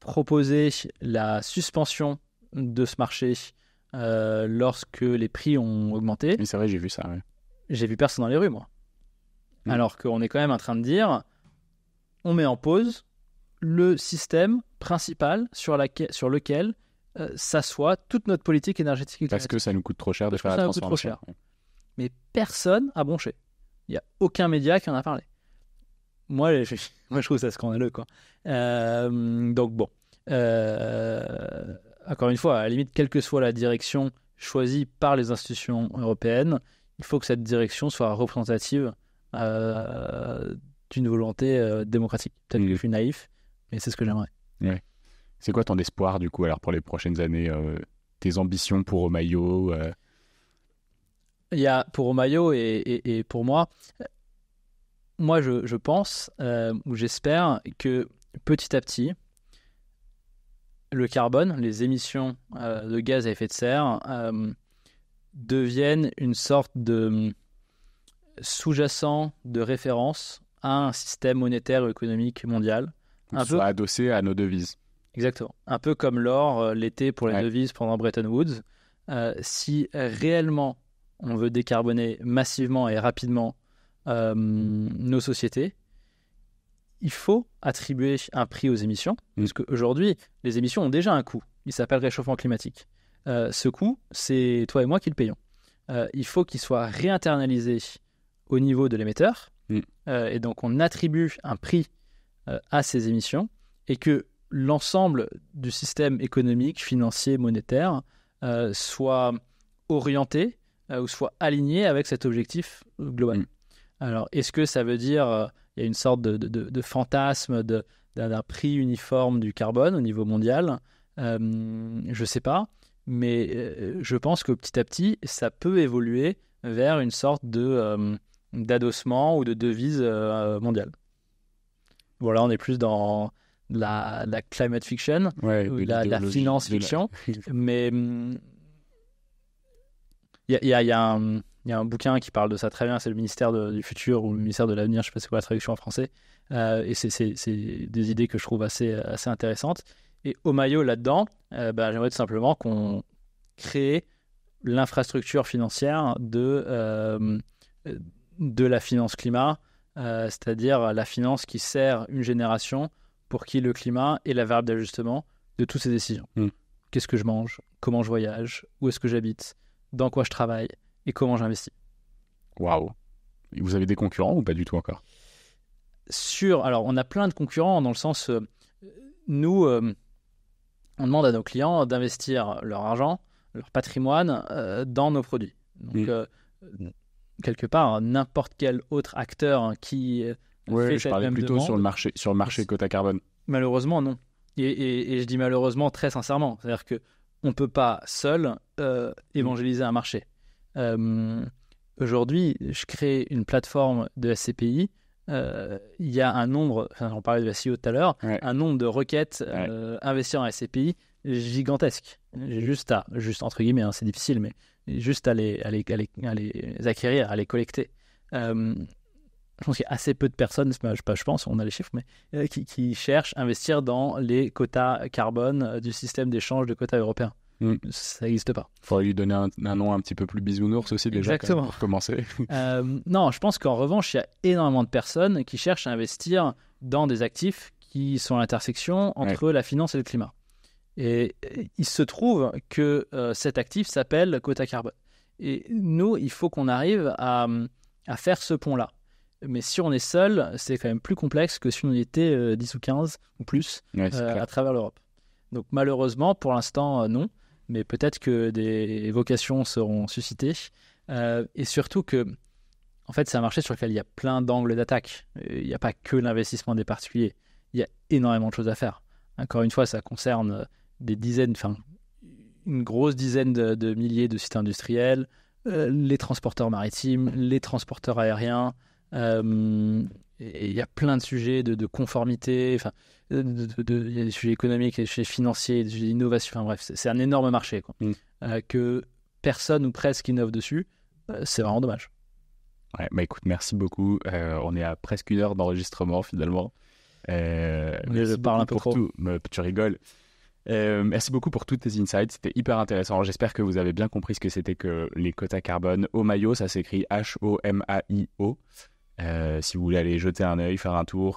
proposé la suspension de ce marché lorsque les prix ont augmenté. Oui, c'est vrai, j'ai vu ça. Ouais. J'ai vu personne dans les rues, moi. Alors qu'on est quand même en train de dire on met en pause le système principal sur lequel s'assoit toute notre politique énergétique. Parce que ça nous coûte trop cher de faire la transformation. Mais personne n'a bronché. Il n'y a aucun média qui en a parlé. Moi, je trouve ça scandaleux, quoi. Donc bon. Encore une fois, à la limite, quelle que soit la direction choisie par les institutions européennes, il faut que cette direction soit représentative d'une volonté démocratique. Peut-être que je suis naïf, mais c'est ce que j'aimerais. Ouais. C'est quoi ton espoir, du coup, alors pour les prochaines années, tes ambitions pour Omayo Il y a pour Omayo et pour moi, je pense, ou j'espère que petit à petit, le carbone, les émissions de gaz à effet de serre deviennent une sorte de sous-jacent de référence à un système monétaire et économique mondial. Soit adossé à nos devises. Exactement. Un peu comme l'or l'était pour les devises pendant Bretton Woods. Si réellement on veut décarboner massivement et rapidement nos sociétés, il faut attribuer un prix aux émissions, parce qu'aujourd'hui, les émissions ont déjà un coût. Il s'appelle réchauffement climatique. Ce coût, c'est toi et moi qui le payons. Il faut qu'il soit réinternalisé au niveau de l'émetteur, et donc on attribue un prix à ces émissions, et que l'ensemble du système économique, financier, monétaire soit orienté ou soit aligné avec cet objectif global. Alors, est-ce que ça veut dire il y a une sorte de fantasme d'un prix uniforme du carbone au niveau mondial? Je ne sais pas, mais je pense que petit à petit, ça peut évoluer vers une sorte d'adossement ou de devise mondiale. Voilà, on est plus dans la climate fiction, ou la finance fiction, mais il y a un bouquin qui parle de ça très bien, c'est le ministère du futur ou le ministère de l'avenir, je ne sais pas c'est quoi la traduction en français, et c'est des idées que je trouve assez intéressantes. Et Omayo, là-dedans, j'aimerais tout simplement qu'on crée l'infrastructure financière de la finance climat, c'est-à-dire la finance qui sert une génération pour qui le climat est la variable d'ajustement de toutes ces décisions. Qu'est-ce que je mange? Comment je voyage? Où est-ce que j'habite? Dans quoi je travaille? Et comment j'investis? Waouh! Vous avez des concurrents ou pas du tout encore? Alors, on a plein de concurrents dans le sens... nous, on demande à nos clients d'investir leur argent, leur patrimoine dans nos produits. Donc, quelque part, n'importe quel autre acteur qui fait je parlais plutôt demande, sur le marché quota carbone. Malheureusement, non. Et je dis malheureusement très sincèrement. C'est-à-dire qu'on ne peut pas seul évangéliser un marché. Aujourd'hui, je crée une plateforme de SCPI. Il y a un nombre, j'en parlais de la CEO tout à l'heure, un nombre de requêtes investir en SCPI gigantesque. J'ai juste entre guillemets, c'est difficile, mais juste à les acquérir, à les collecter. Je pense qu'il y a assez peu de personnes, je pense, on a les chiffres, mais qui cherchent à investir dans les quotas carbone du système d'échange de quotas européens. Ça n'existe pas. Il faudrait lui donner un nom un petit peu plus bisounours aussi déjà. Exactement. Pour commencer. Non, je pense qu'en revanche, il y a énormément de personnes qui cherchent à investir dans des actifs qui sont à l'intersection entre la finance et le climat. Et il se trouve que cet actif s'appelle quota carbone. Et nous, il faut qu'on arrive à faire ce pont-là. Mais si on est seul, c'est quand même plus complexe que si on y était 10 ou 15 ou plus à travers l'Europe. Donc malheureusement, pour l'instant, non. Mais peut-être que des vocations seront suscitées. Et surtout que, en fait, c'est un marché sur lequel il y a plein d'angles d'attaque. Il n'y a pas que l'investissement des particuliers. Il y a énormément de choses à faire. Encore une fois, ça concerne une grosse dizaine de milliers de sites industriels, les transporteurs maritimes, les transporteurs aériens. Et il y a plein de sujets de conformité, il y a des sujets économiques, des sujets financiers, des sujets d'innovation, bref, c'est un énorme marché quoi. Que personne ou presque innove dessus, c'est vraiment dommage. Écoute, merci beaucoup, on est à presque 1 heure d'enregistrement finalement. Je parle un peu trop. Tu rigoles. Merci beaucoup pour tous tes insights, c'était hyper intéressant. J'espère que vous avez bien compris ce que c'était que les quotas carbone. Omayo, ça s'écrit H-O-M-A-I-O. Si vous voulez aller jeter un œil, faire un tour,